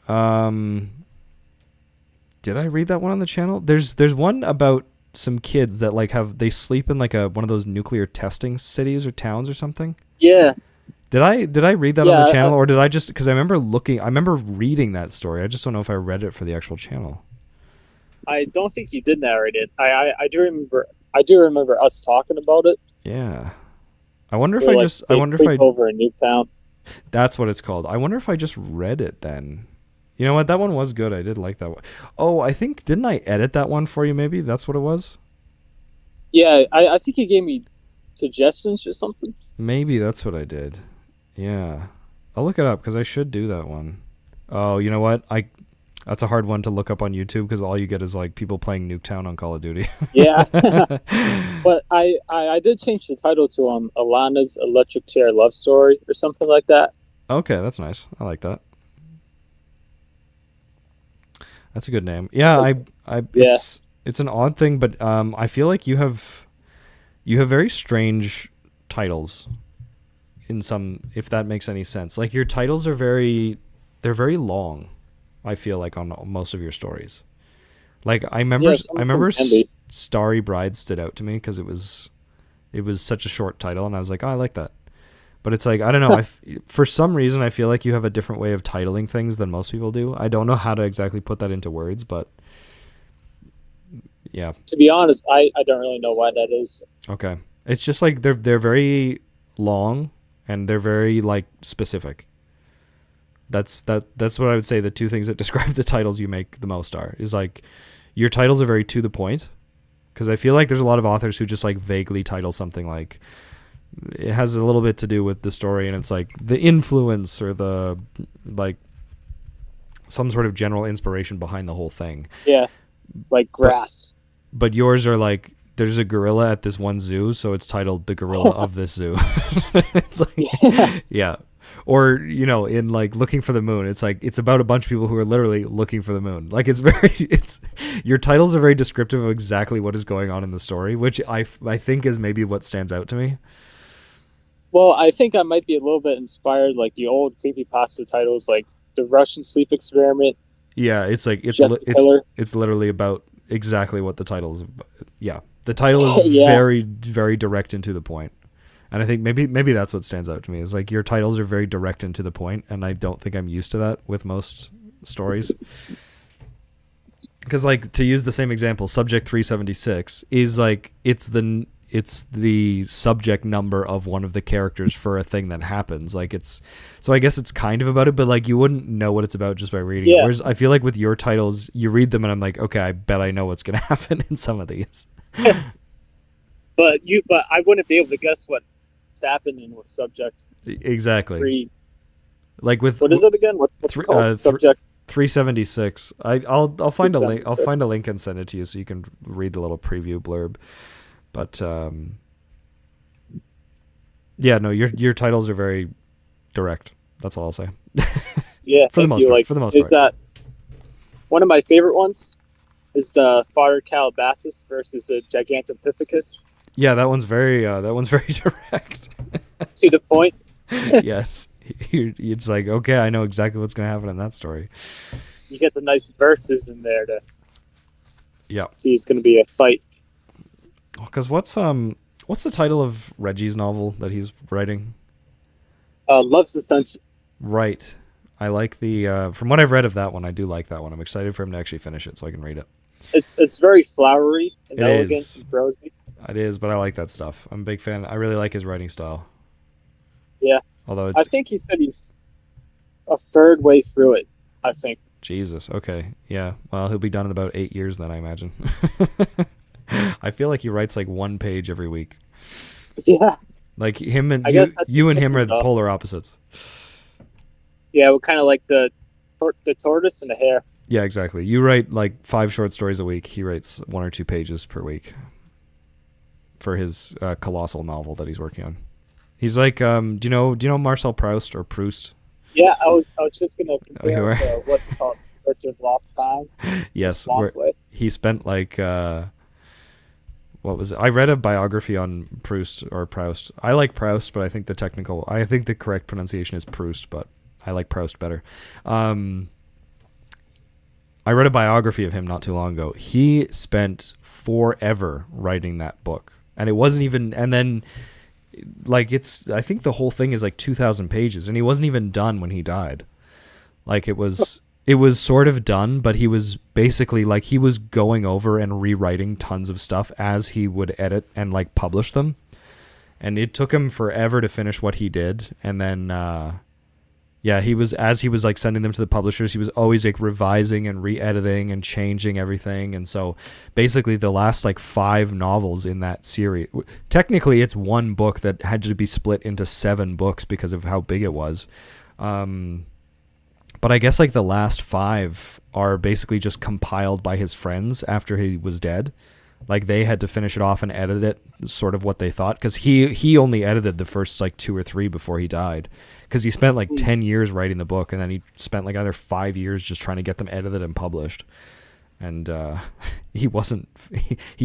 Did I read that one on the channel? There's one about some kids that like they sleep in like one of those nuclear testing cities or towns or something. Yeah. Did I read that on the channel, or did I just, because I remember reading that story. I just don't know if I read it for the actual channel. I don't think you did narrate it. I do remember us talking about it. Yeah. I wonder if I over in Newtown. That's what it's called. I wonder if I just read it then. You know what? That one was good. I did like that one. Oh, I think, didn't I edit that one for you maybe? That's what it was? Yeah, I think you gave me suggestions or something. Maybe that's what I did. Yeah. I'll look it up because I should do that one. Oh, you know what? That's a hard one to look up on YouTube because all you get is like people playing Nuketown on Call of Duty. Yeah. But I did change the title to Alana's Electric Chair Love Story or something like that. Okay, that's nice. I like that. That's a good name. Yeah, it's an odd thing, but I feel like you have very strange titles in some, if that makes any sense. Like your titles are they're very long. I feel like on most of your stories. Like I remember Starry Bride stood out to me because it was such a short title, and I was like, oh, I like that. But it's like, I don't know. For some reason, I feel like you have a different way of titling things than most people do. I don't know how to exactly put that into words, but yeah. To be honest, I don't really know why that is. Okay. It's just like they're very long and they're very like specific. That's what I would say the two things that describe the titles you make the most is like your titles are very to the point, because I feel like there's a lot of authors who just like vaguely title something like it has a little bit to do with the story and it's like the influence or the like some sort of general inspiration behind the whole thing. Yeah. Like grass. But yours are like there's a gorilla at this one zoo, so it's titled The Gorilla of This Zoo. It's like yeah. Or, you know, in like Looking for the Moon, it's like it's about a bunch of people who are literally looking for the moon. Like it's your titles are very descriptive of exactly what is going on in the story, which I think is maybe what stands out to me. Well, I think I might be a little bit inspired, like the old creepypasta titles, like The Russian Sleep Experiment. Yeah, it's like it's literally about exactly what the title is about. Yeah, the title is very, very direct and to the point. And I think maybe that's what stands out to me is like your titles are very direct and to the point, and I don't think I'm used to that with most stories. Because like to use the same example, Subject 376 is like it's the subject number of one of the characters for a thing that happens. Like so I guess it's kind of about it, but like you wouldn't know what it's about just by reading it. Whereas I feel like with your titles, you read them and I'm like, okay, I bet I know what's gonna happen in some of these. But I wouldn't be able to guess what's happening with Subject. Exactly. Like with what is it again? What's it called? Subject 376. I'll find a link. I'll find a link and send it to you so you can read the little preview blurb. But yeah, no, your titles are very direct. That's all I'll say. Yeah, for the most part. For the most part. That one of my favorite ones? Is the Fodder Calabasas versus the Gigantopithecus? Yeah, that one's very direct. To the point. Yes, it's like okay, I know exactly what's going to happen in that story. You get the nice verses in there to. Yeah. See, it's going to be a fight. Because what's the title of Reggie's novel that he's writing? Love's Ascension. Right. I like the from what I've read of that one, I do like that one. I'm excited for him to actually finish it so I can read it. It's very flowery and elegant and prosy. It is, but I like that stuff. I'm a big fan. I really like his writing style. Yeah. Although I think he said he's a third way through it, I think. Jesus. Okay. Yeah. Well, he'll be done in about 8 years then, I imagine. I feel like he writes like one page every week. Yeah. Like him and you and him are the polar opposites. Yeah, we're kind of like the tortoise and the hare. Yeah, exactly. You write like 5 short stories a week. He writes 1 or 2 pages per week for his colossal novel that he's working on. He's like, do you know Marcel Proust or Proust? Yeah, I was just gonna compare what's it called, Search of Lost Time. Yes, he spent like what was it? I read a biography on Proust. I like Proust, but I think the correct pronunciation is Proust, but I like Proust better. I read a biography of him not too long ago. He spent forever writing that book. And it wasn't even, and then like I think the whole thing is like 2,000 pages and he wasn't even done when he died. Like it was sort of done, but he was basically like he was going over and rewriting tons of stuff as he would edit and like publish them. And it took him forever to finish what he did. And then, as he was like sending them to the publishers, he was always like revising and re-editing and changing everything. And so basically the last like 5 novels in that series, technically it's one book that had to be split into 7 books because of how big it was. But I guess like the last 5 are basically just compiled by his friends after he was dead. Like they had to finish it off and edit it sort of what they thought. Because he only edited the first like 2 or 3 before he died. Because he spent like 10 years writing the book. And then he spent like another 5 years just trying to get them edited and published. And he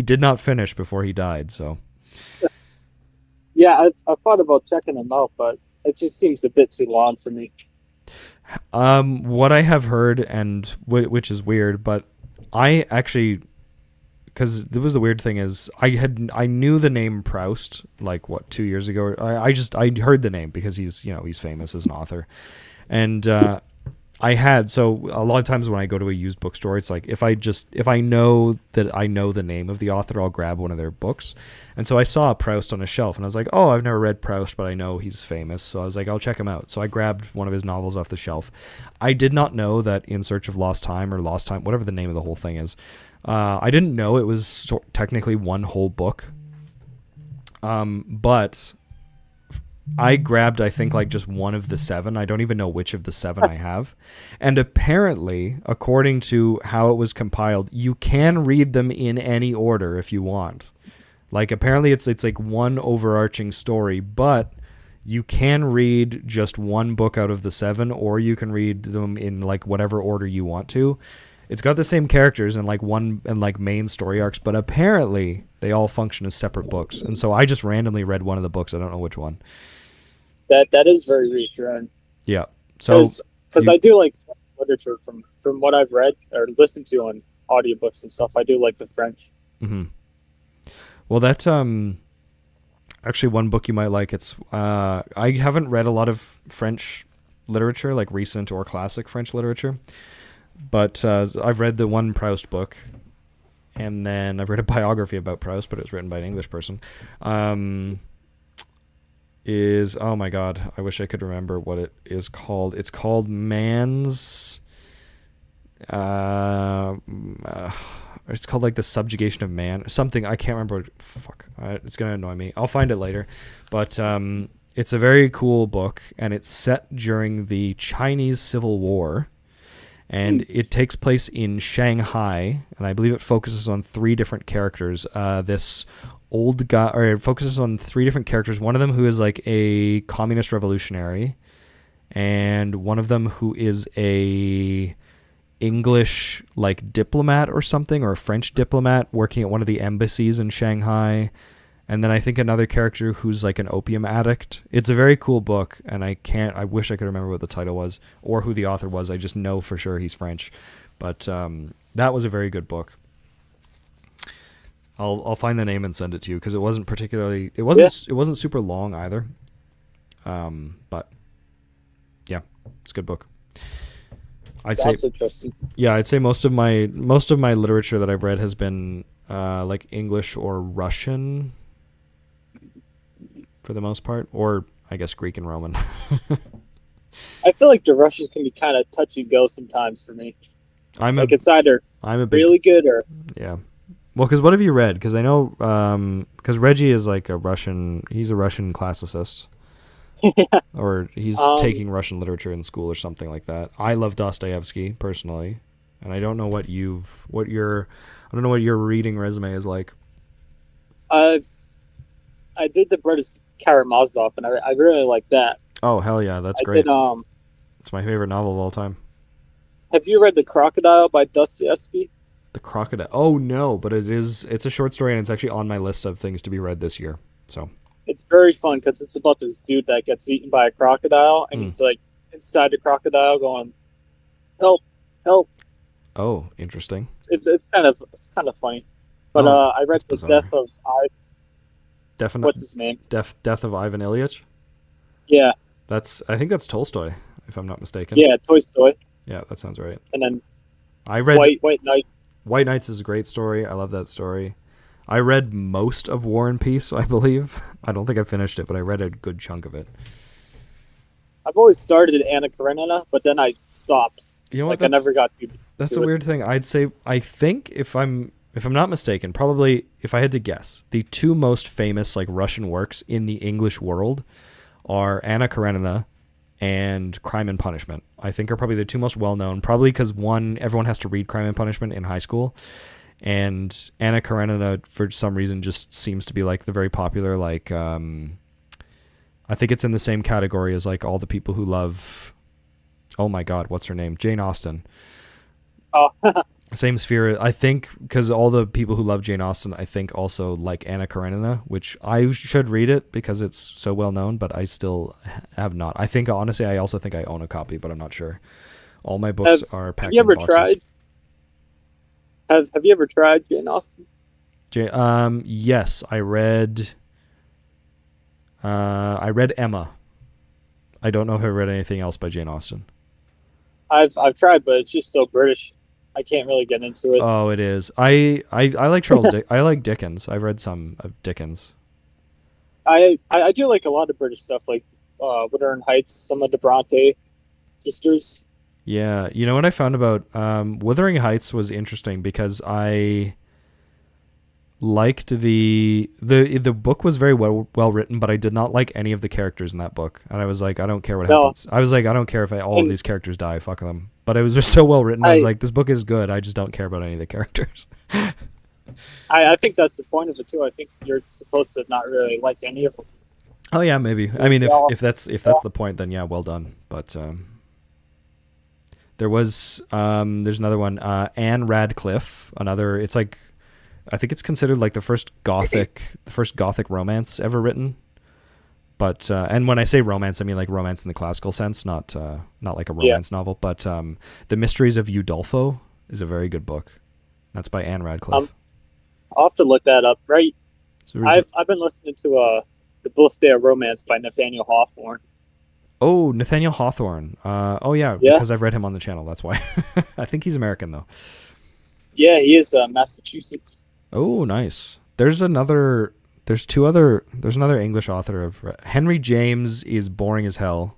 did not finish before he died. So yeah, I thought about checking them out, but it just seems a bit too long for me. What I have heard, and which is weird, but I actually because it was the weird thing is I knew the name Proust like 2 years ago. I heard the name because he's famous as an author, and so a lot of times when I go to a used bookstore, it's like if I know that I know the name of the author, I'll grab one of their books. And so I saw Proust on a shelf, and I was like, oh, I've never read Proust, but I know he's famous. So I was like, I'll check him out. So I grabbed one of his novels off the shelf. I did not know that In Search of Lost Time, whatever the name of the whole thing is, I didn't know it was technically one whole book. But I grabbed, I think, like just one of the 7. I don't even know which of the 7 I have. And apparently, according to how it was compiled, you can read them in any order if you want. Like, apparently it's like one overarching story, but you can read just one book out of the 7, or you can read them in like whatever order you want to. It's got the same characters and like main story arcs, but apparently they all function as separate books. And so I just randomly read one of the books. I don't know which one. That is very reassuring. Yeah. So because I do like literature from what I've read or listened to on audiobooks and stuff. I do like the French. Mm-hmm. Well, that's actually one book you might like. It's I haven't read a lot of French literature, like recent or classic French literature, but I've read the one Proust book, and then I've read a biography about Proust, but it was written by an English person. Oh my god, I wish I could remember what it is called. It's called Man's it's called like The Subjugation of Man, something. I can't remember. It's gonna annoy me. I'll find it later. But it's a very cool book, and it's set during the Chinese Civil War, and it takes place in Shanghai, and I believe it focuses on 3 different characters. This old guy, or it focuses on 3 different characters. One of them who is like a communist revolutionary, and one of them who is a English like diplomat or something, or a French diplomat working at one of the embassies in Shanghai, and then I think another character who's like an opium addict. It's a very cool book, and I wish I could remember what the title was or who the author was. I just know for sure he's French, but that was a very good book. I'll find the name and send it to you, because it wasn't super long either. But yeah, it's a good book. Sounds interesting. Yeah, I'd say most of my literature that I've read has been like English or Russian for the most part, or I guess Greek and Roman. I feel like the Russians can be kind of touch and go sometimes for me. It's either really good or yeah. Well, because what have you read? Because I know because Reggie is like he's a Russian classicist. Or he's taking Russian literature in school or something like that. I love Dostoevsky personally, and I don't know what your reading resume is like. I did the British Karamazov, and I really like that. Oh hell yeah, that's great. It's my favorite novel of all time. Have you read The Crocodile by Dostoevsky? The Crocodile? Oh no, but it's a short story, and it's actually on my list of things to be read this year. So. It's very fun because it's about this dude that gets eaten by a crocodile, and he's like inside the crocodile going, "Help, help!" Oh, interesting. It's kind of funny, but I read The Death of what's his name? Death of Ivan Ilyich. Yeah, I think that's Tolstoy, if I'm not mistaken. Yeah, Tolstoy. Yeah, that sounds right. And then I read White Knights. White Knights is a great story. I love that story. I read most of War and Peace, I believe. I don't think I finished it, but I read a good chunk of it. I've always started at Anna Karenina, but then I stopped. You know what? I never got to. That's a weird thing. I'd say, I think if I'm not mistaken, probably if I had to guess, the 2 most famous like Russian works in the English world are Anna Karenina and Crime and Punishment. I think are probably the 2 most well known. Probably because everyone has to read Crime and Punishment in high school. And Anna Karenina, for some reason, just seems to be like the very popular, like, I think it's in the same category as like all the people who love, oh my God, what's her name? Jane Austen. Oh. Same sphere. I think because all the people who love Jane Austen, I think also like Anna Karenina, which I should read it because it's so well known, but I still have not. I think, honestly, I also think I own a copy, but I'm not sure. All my books are packed in boxes. Have you ever tried Jane Austen? Yes, I read Emma. I don't know if I read anything else by Jane Austen. I've tried, but it's just so British. I can't really get into it. Oh, it is. I like Charles I like Dickens. I've read some of Dickens. I do like a lot of British stuff, like Wuthering Heights, some of the Bronte sisters. Yeah, you know what I found about Wuthering Heights was interesting because I liked the book was very well written, but I did not like any of the characters in that book, and I was like, I don't care what happens. I was like, I don't care if all of these characters die. Fuck them. But it was just so well written. I was like, this book is good. I just don't care about any of the characters. I think that's the point of it too. I think you're supposed to not really like any of them. Oh yeah, maybe. I mean, if that's the point, then yeah, well done. But there's another one, Anne Radcliffe. Another. It's like, I think it's considered like the first gothic romance ever written. But and when I say romance, I mean like romance in the classical sense, not like a romance novel. But The Mysteries of Udolpho is a very good book. That's by Anne Radcliffe. I'll have to look that up. Right, I've been listening to The Birthday of Romance by Nathaniel Hawthorne. Oh, Nathaniel Hawthorne. Oh yeah, because I've read him on the channel. That's why. I think he's American though. Yeah, he is Massachusetts. Oh, nice. There's another English author of Henry James is boring as hell,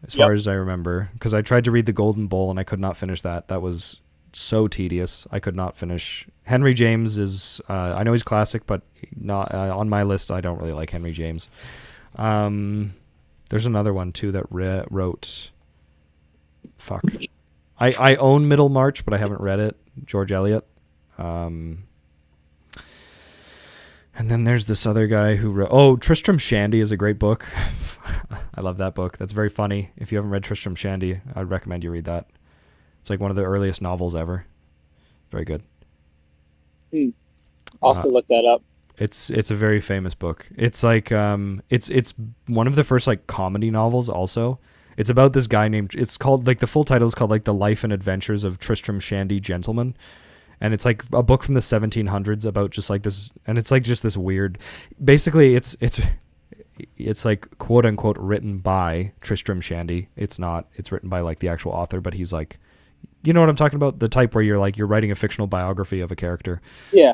as far as I remember, because I tried to read The Golden Bowl and I could not finish that. That was so tedious. I could not finish. Henry James is I know he's classic, but not on my list. I don't really like Henry James. There's another one too that wrote. Fuck. I own Middlemarch, but I haven't read it. George Eliot. And then there's this other guy who wrote... Oh, Tristram Shandy is a great book. I love that book. That's very funny. If you haven't read Tristram Shandy, I'd recommend you read that. It's like one of the earliest novels ever. Very good. I'll have to look that up. It's a very famous book. It's like it's one of the first like comedy novels also. It's about this guy named... It's called... Like the full title is called like The Life and Adventures of Tristram Shandy Gentleman. And it's like a book from the 1700s about just like this, and it's like just this weird. Basically, it's like quote unquote written by Tristram Shandy. It's not. It's written by like the actual author, but he's like, you know what I'm talking about? The type where you're writing a fictional biography of a character. Yeah.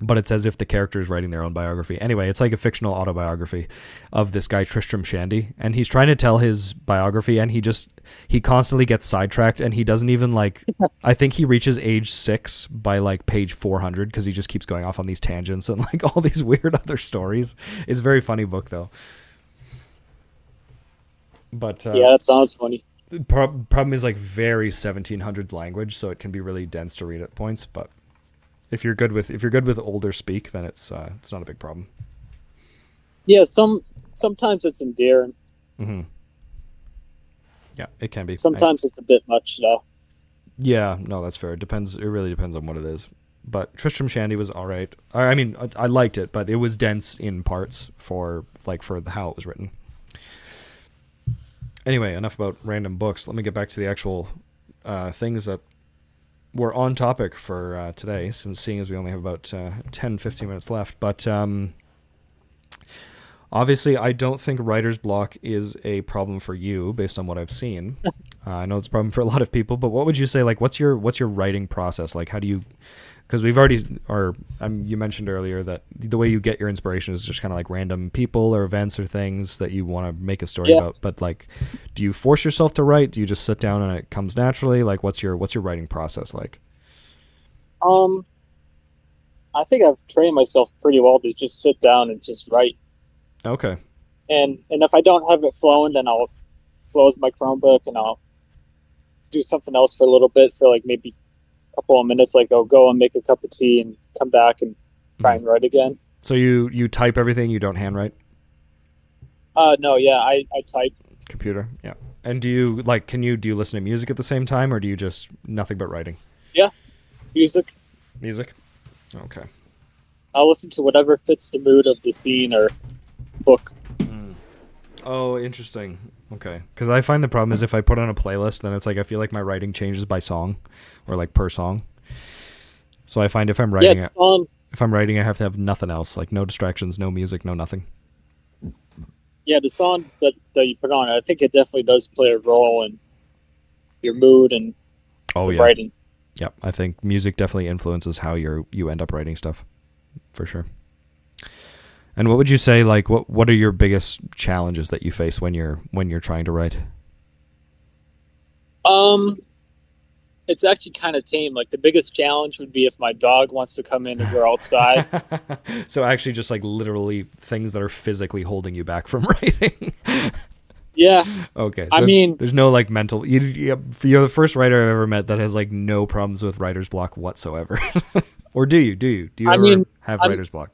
But it's as if the character is writing their own biography. Anyway, it's like a fictional autobiography of this guy Tristram Shandy, and he's trying to tell his biography, and he constantly gets sidetracked, and he doesn't even like. I think he reaches age 6 by like page 400 because he just keeps going off on these tangents and like all these weird other stories. It's a very funny book though. But yeah, that sounds funny. The problem is like very 1700s language, so it can be really dense to read at points, but. If you're good with older speak, then it's not a big problem. Yeah, sometimes it's endearing. Mm-hmm. Yeah, it can be. Sometimes it's a bit much, though. Yeah, no, that's fair. It depends. It really depends on what it is. But Tristram Shandy was all right. I mean, I liked it, but it was dense in parts for how it was written. Anyway, enough about random books. Let me get back to the actual things that. We're on topic for today, since seeing as we only have about 10-15 minutes left. But obviously, I don't think writer's block is a problem for you, based on what I've seen. I know it's a problem for a lot of people, but what would you say? Like, what's your writing process? Like, how do you? Because you mentioned earlier that the way you get your inspiration is just kind of like random people or events or things that you want to make a story about. But like, do you force yourself to write? Do you just sit down and it comes naturally? Like, what's your writing process like? I think I've trained myself pretty well to just sit down and just write. Okay. And if I don't have it flowing, then I'll close my Chromebook and I'll do something else for a little bit for like maybe couple of minutes, like I'll go and make a cup of tea and come back and try and write again. So you type everything, you don't handwrite? No, yeah, I type. Computer, yeah. And do you listen to music at the same time, or do you just nothing but writing? Yeah, music. Music? Okay. I'll listen to whatever fits the mood of the scene or book. Oh, interesting. Okay, because I find the problem is if I put on a playlist, then it's like I feel like my writing changes by song, or like per song. So I find if I'm writing If I'm writing, I have to have nothing else, like no distractions, no music, no nothing. Yeah, the song that you put on, I think it definitely does play a role in your mood and Oh the yeah. writing. Yep. I think music definitely influences how you end up writing stuff, for sure. And what would you say, like, what are your biggest challenges that you face when you're trying to write? It's actually kind of tame. Like the biggest challenge would be if my dog wants to come in and we're outside. So actually just like literally things that are physically holding you back from writing. Yeah, Okay, so I mean, there's no like mental. You're the first writer I've ever met that has like no problems with writer's block whatsoever. Or do you? Do you I ever mean, have I'm, writer's block?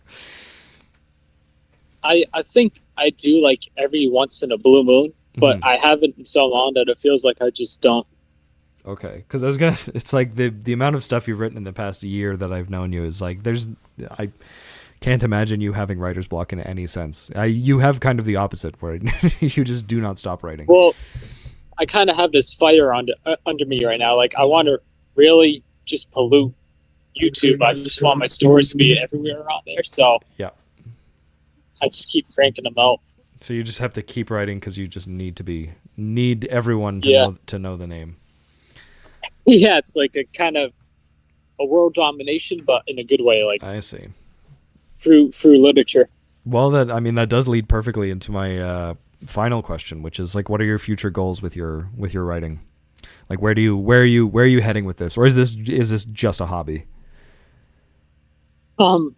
I think I do like every once in a blue moon, but Mhm. I haven't in so long that it feels like I just don't. Okay, because I was gonna. It's like the amount of stuff you've written in the past year that I've known you is like I can't imagine you having writer's block in any sense. You have kind of the opposite where you just do not stop writing. Well, I kind of have this fire under me right now. Like I want to really just pollute YouTube. I just want my stories to be everywhere around there. So Yeah. I just keep cranking them out. So you just have to keep writing because you just need everyone to Yeah. know the name. Yeah, it's like a kind of a world domination, but in a good way, like I see. through literature. Well, that does lead perfectly into my final question, which is like, what are your future goals with your writing? Like, where are you heading with this, or is this just a hobby? Um,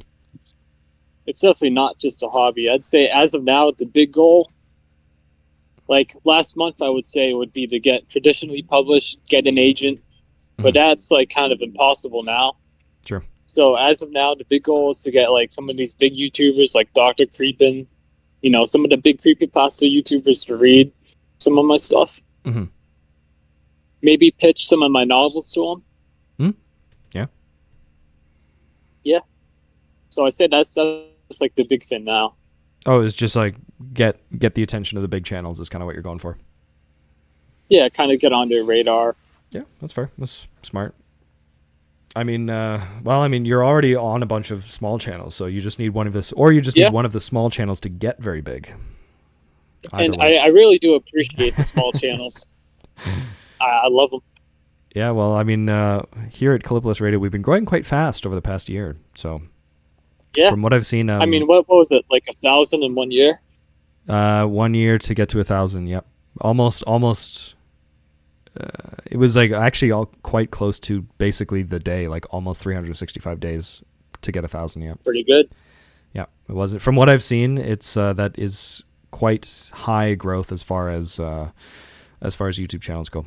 it's definitely not just a hobby. I'd say as of now, the big goal, like last month, I would say would be to get traditionally published, get an agent, but that's like kind of impossible now. Sure. So as of now, the big goal is to get like some of these big YouTubers like Dr. Creepin, some of the big creepypasta YouTubers to read some of my stuff. Mm-hmm. Maybe pitch some of my novels to them. Yeah. Yeah. So I say that's like the big thing now. Oh, it's just like get the attention of the big channels is kind of what you're going for. Yeah, kind of get on their radar. Yeah, that's fair. That's smart. I mean, you're already on a bunch of small channels, so you just need one of this, or you just need one of the small channels to get very big. And I really do appreciate the small channels. I love them. Yeah, well, I mean, here at Kallipolis Radio, we've been growing quite fast over the past year. So, yeah, from what I've seen, I mean, what was it, like 1,000 in 1 year? 1 year to get to 1,000. Yep, almost. It was like actually all quite close to basically the day, like almost 365 days to get 1,000. Yeah, pretty good. Yeah, it wasn't. From what I've seen, it's that is quite high growth as far as YouTube channels go.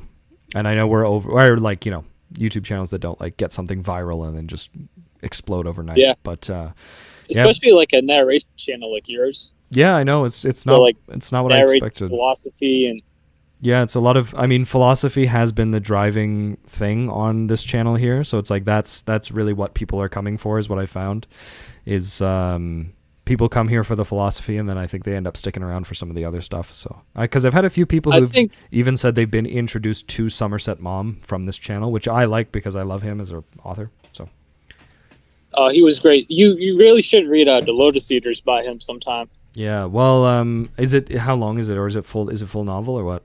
And I know we're YouTube channels that don't like get something viral and then just explode overnight. Yeah, but especially like a narration channel like yours. Yeah, I know it's not like it's not what I expected. Philosophy and. Yeah, it's a lot of. I mean, philosophy has been the driving thing on this channel here, so it's like that's really what people are coming for. Is what I found, is people come here for the philosophy, and then I think they end up sticking around for some of the other stuff. So, because I've had a few people who've even said they've been introduced to Somerset Maugham from this channel, which I like because I love him as an author. So, he was great. You really should read The Lotus Eaters by him sometime. Yeah. Well, is it how long is it, or is it full novel or what?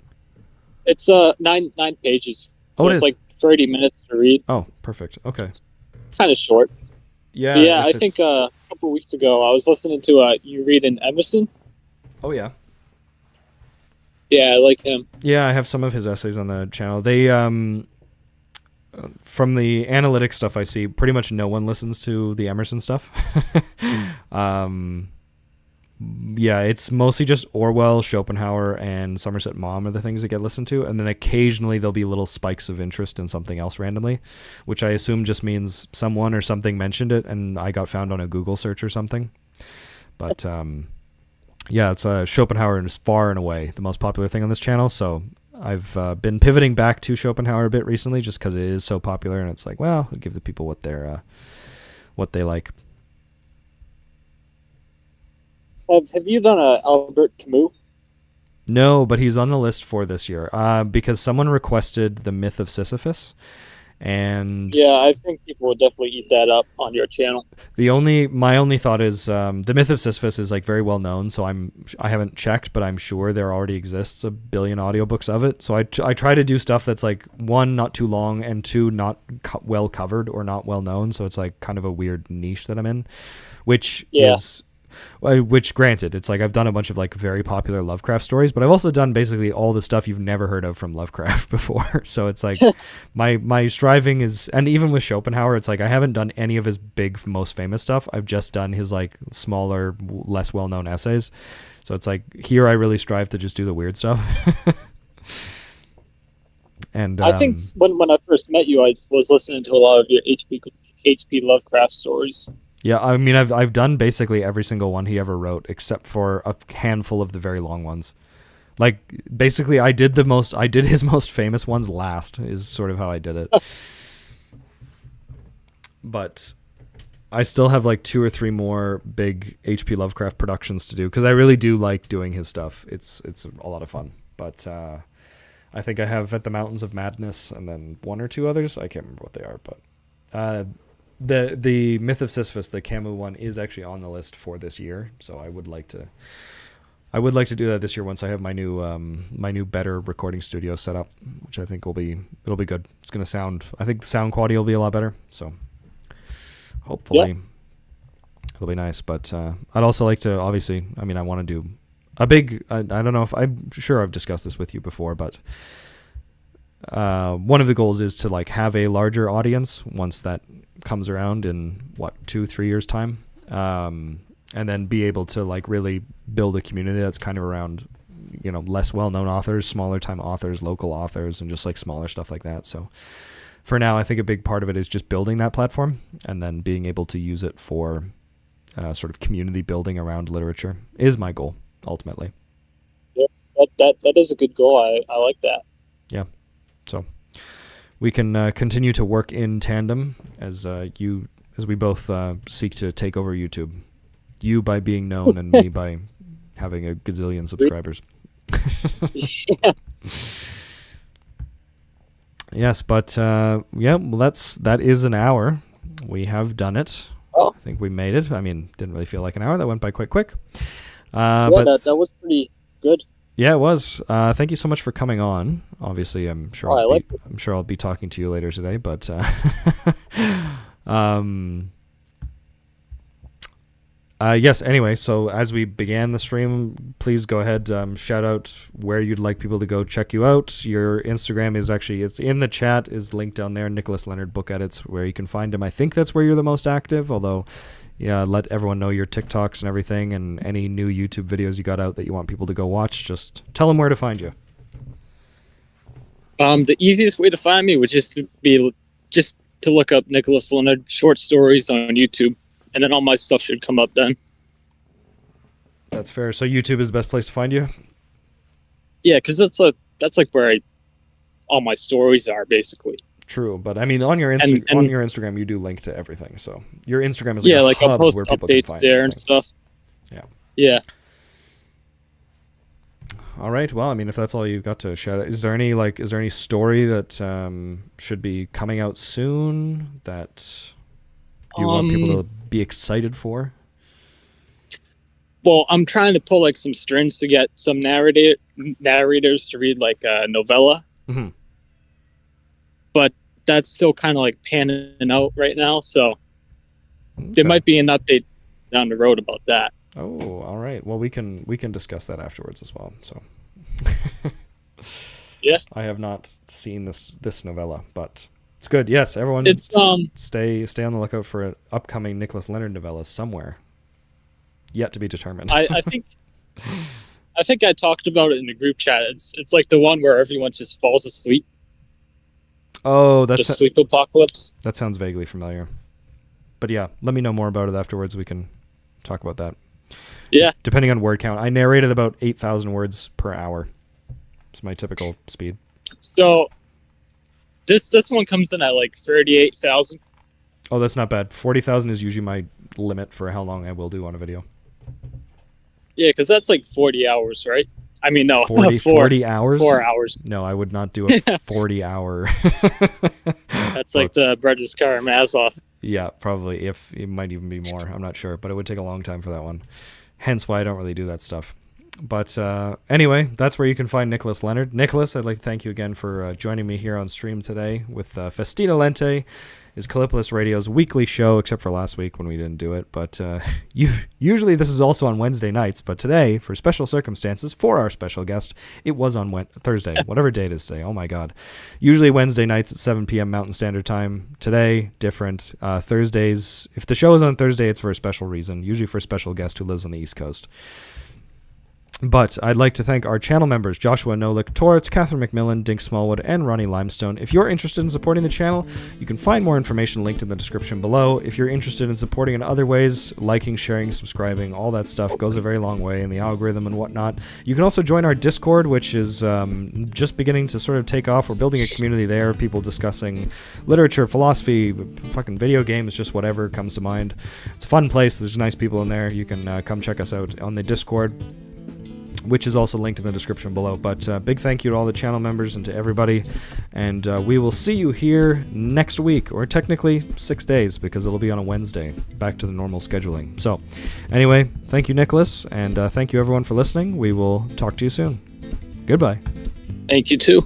It's 9 pages. So it's is like 30 minutes to read. Oh, perfect. Okay. It's kind of short. Yeah. But yeah, I think a couple of weeks ago I was listening to You Read in Emerson. Oh yeah. Yeah, I like him. Yeah, I have some of his essays on the channel. They from the analytics stuff I see, pretty much no one listens to the Emerson stuff. Yeah, it's mostly just Orwell, Schopenhauer, and Somerset Maugham are the things that get listened to, and then occasionally there'll be little spikes of interest in something else randomly, which I assume just means someone or something mentioned it, and I got found on a Google search or something. But yeah, it's Schopenhauer is far and away the most popular thing on this channel, so I've been pivoting back to Schopenhauer a bit recently, just because it is so popular, and it's like, well, we'll give the people what they like. Have you done Albert Camus? No, but he's on the list for this year because someone requested The Myth of Sisyphus, And Yeah, I think people would definitely eat that up on your channel. my only thought is the myth of Sisyphus is like very well known, so I haven't checked, but I'm sure there already exists a billion audiobooks of it. So I try to do stuff that's like, one, not too long, and two, not well covered or not well known. So it's like kind of a weird niche that I'm in, which is. Which, granted, it's like I've done a bunch of like very popular Lovecraft stories, but I've also done basically all the stuff you've never heard of from Lovecraft before. So it's like my striving is, and even with Schopenhauer, it's like I haven't done any of his big, most famous stuff. I've just done his like smaller, less well-known essays. So it's like here I really strive to just do the weird stuff. And I think when I first met you, I was listening to a lot of your HP Lovecraft stories. Yeah, I mean, I've done basically every single one he ever wrote, except for a handful of the very long ones. Like, basically, I did his most famous ones last, is sort of how I did it. But I still have like 2 or 3 more big HP Lovecraft productions to do, because I really do like doing his stuff. It's a lot of fun. But I think I have At the Mountains of Madness, and then 1 or 2 others. I can't remember what they are, but the Myth of Sisyphus, the Camus one, is actually on the list for this year. So I would like to do that this year once I have my new better recording studio set up, which I think it'll be good. It's gonna sound, I think the sound quality will be a lot better. So hopefully it'll be nice. But I'd also like to, obviously, I mean, I want to do a big, I don't know if, I'm sure I've discussed this with you before, but one of the goals is to like have a larger audience once that comes around in 2-3 years time, and then be able to like really build a community that's kind of around, you know, less well-known authors, smaller time authors, local authors, and just like smaller stuff like that. So for now, I think a big part of it is just building that platform and then being able to use it for sort of community building around literature is my goal ultimately. Yeah, that is a good goal. I like that. Yeah. So we can continue to work in tandem as we both seek to take over YouTube. You by being known, and me by having a gazillion subscribers. Yeah. Yes, but well, that is an hour. We have done it. Oh. I think we made it. I mean, didn't really feel like an hour. That went by quite quick. But that was pretty good. Yeah, it was. Thank you so much for coming on. Obviously, I'm sure I'll be talking to you later today. But yes. Anyway, so as we began the stream, please go ahead, shout out where you'd like people to go check you out. Your Instagram is actually, it's in the chat, is linked down there. Nicholas Leonard Book Edits, where you can find him. I think that's where you're the most active. Although, yeah, let everyone know your TikToks and everything, and any new YouTube videos you got out that you want people to go watch. Just tell them where to find you. The easiest way to find me would just to look up Nicholas Leonard short stories on YouTube, and then all my stuff should come up then. That's fair. So YouTube is the best place to find you? Yeah, because that's like where all my stories are, basically. True, but I mean, on your Instagram, you do link to everything. So your Instagram is like a hub I'll post where people updates can find there everything. and stuff. Yeah. Yeah. All right. Well, I mean, if that's all you've got to shout out, is there any story that should be coming out soon that you want people to be excited for? Well, I'm trying to pull like some strings to get some narrators to read like a novella. Mm-hmm. But that's still kind of like panning out right now, so Okay. there might be an update down the road about that. Oh, all right. Well, we can discuss that afterwards as well. So, yeah, I have not seen this novella, but it's good. Yes, everyone, it's stay on the lookout for an upcoming Nicholas Leonard novella somewhere. Yet to be determined. I think I talked about it in the group chat. It's like the one where everyone just falls asleep. Oh, the sleep apocalypse. That sounds vaguely familiar. But yeah, let me know more about it afterwards. We can talk about that. Yeah. Depending on word count. I narrated about 8,000 words per hour. It's my typical speed. So this one comes in at like 38,000. Oh, that's not bad. 40,000 is usually my limit for how long I will do on a video. Yeah, because that's like 40 hours, right? I mean, no, 40 hours? 4 hours. No, I would not do a 40 hour. It's like the Bridges Karamazov. Yeah, probably. If it might even be more. I'm not sure, but it would take a long time for that one. Hence why I don't really do that stuff. But anyway, that's where you can find Nicholas Leonard. Nicholas, I'd like to thank you again for joining me here on stream today with Festina Lente, is Kallipolis Radio's weekly show, except for last week when we didn't do it. But usually this is also on Wednesday nights, but today, for special circumstances, for our special guest, it was on Thursday, whatever date it is today. Oh my God. Usually Wednesday nights at 7 p.m. Mountain Standard Time. Today, different. Thursdays, if the show is on Thursday, it's for a special reason, usually for a special guest who lives on the East Coast. But I'd like to thank our channel members, Joshua Nolik, Torrance, Catherine McMillan, Dink Smallwood, and Ronnie Limestone. If you're interested in supporting the channel, you can find more information linked in the description below. If you're interested in supporting in other ways, liking, sharing, subscribing, all that stuff goes a very long way in the algorithm and whatnot. You can also join our Discord, which is just beginning to sort of take off. We're building a community there, people discussing literature, philosophy, fucking video games, just whatever comes to mind. It's a fun place. There's nice people in there. You can come check us out on the Discord, which is also linked in the description below. But big thank you to all the channel members and to everybody. And we will see you here next week, or technically 6 days, because it'll be on a Wednesday, back to the normal scheduling. So anyway, thank you, Nicholas, and thank you everyone for listening. We will talk to you soon. Goodbye. Thank you too.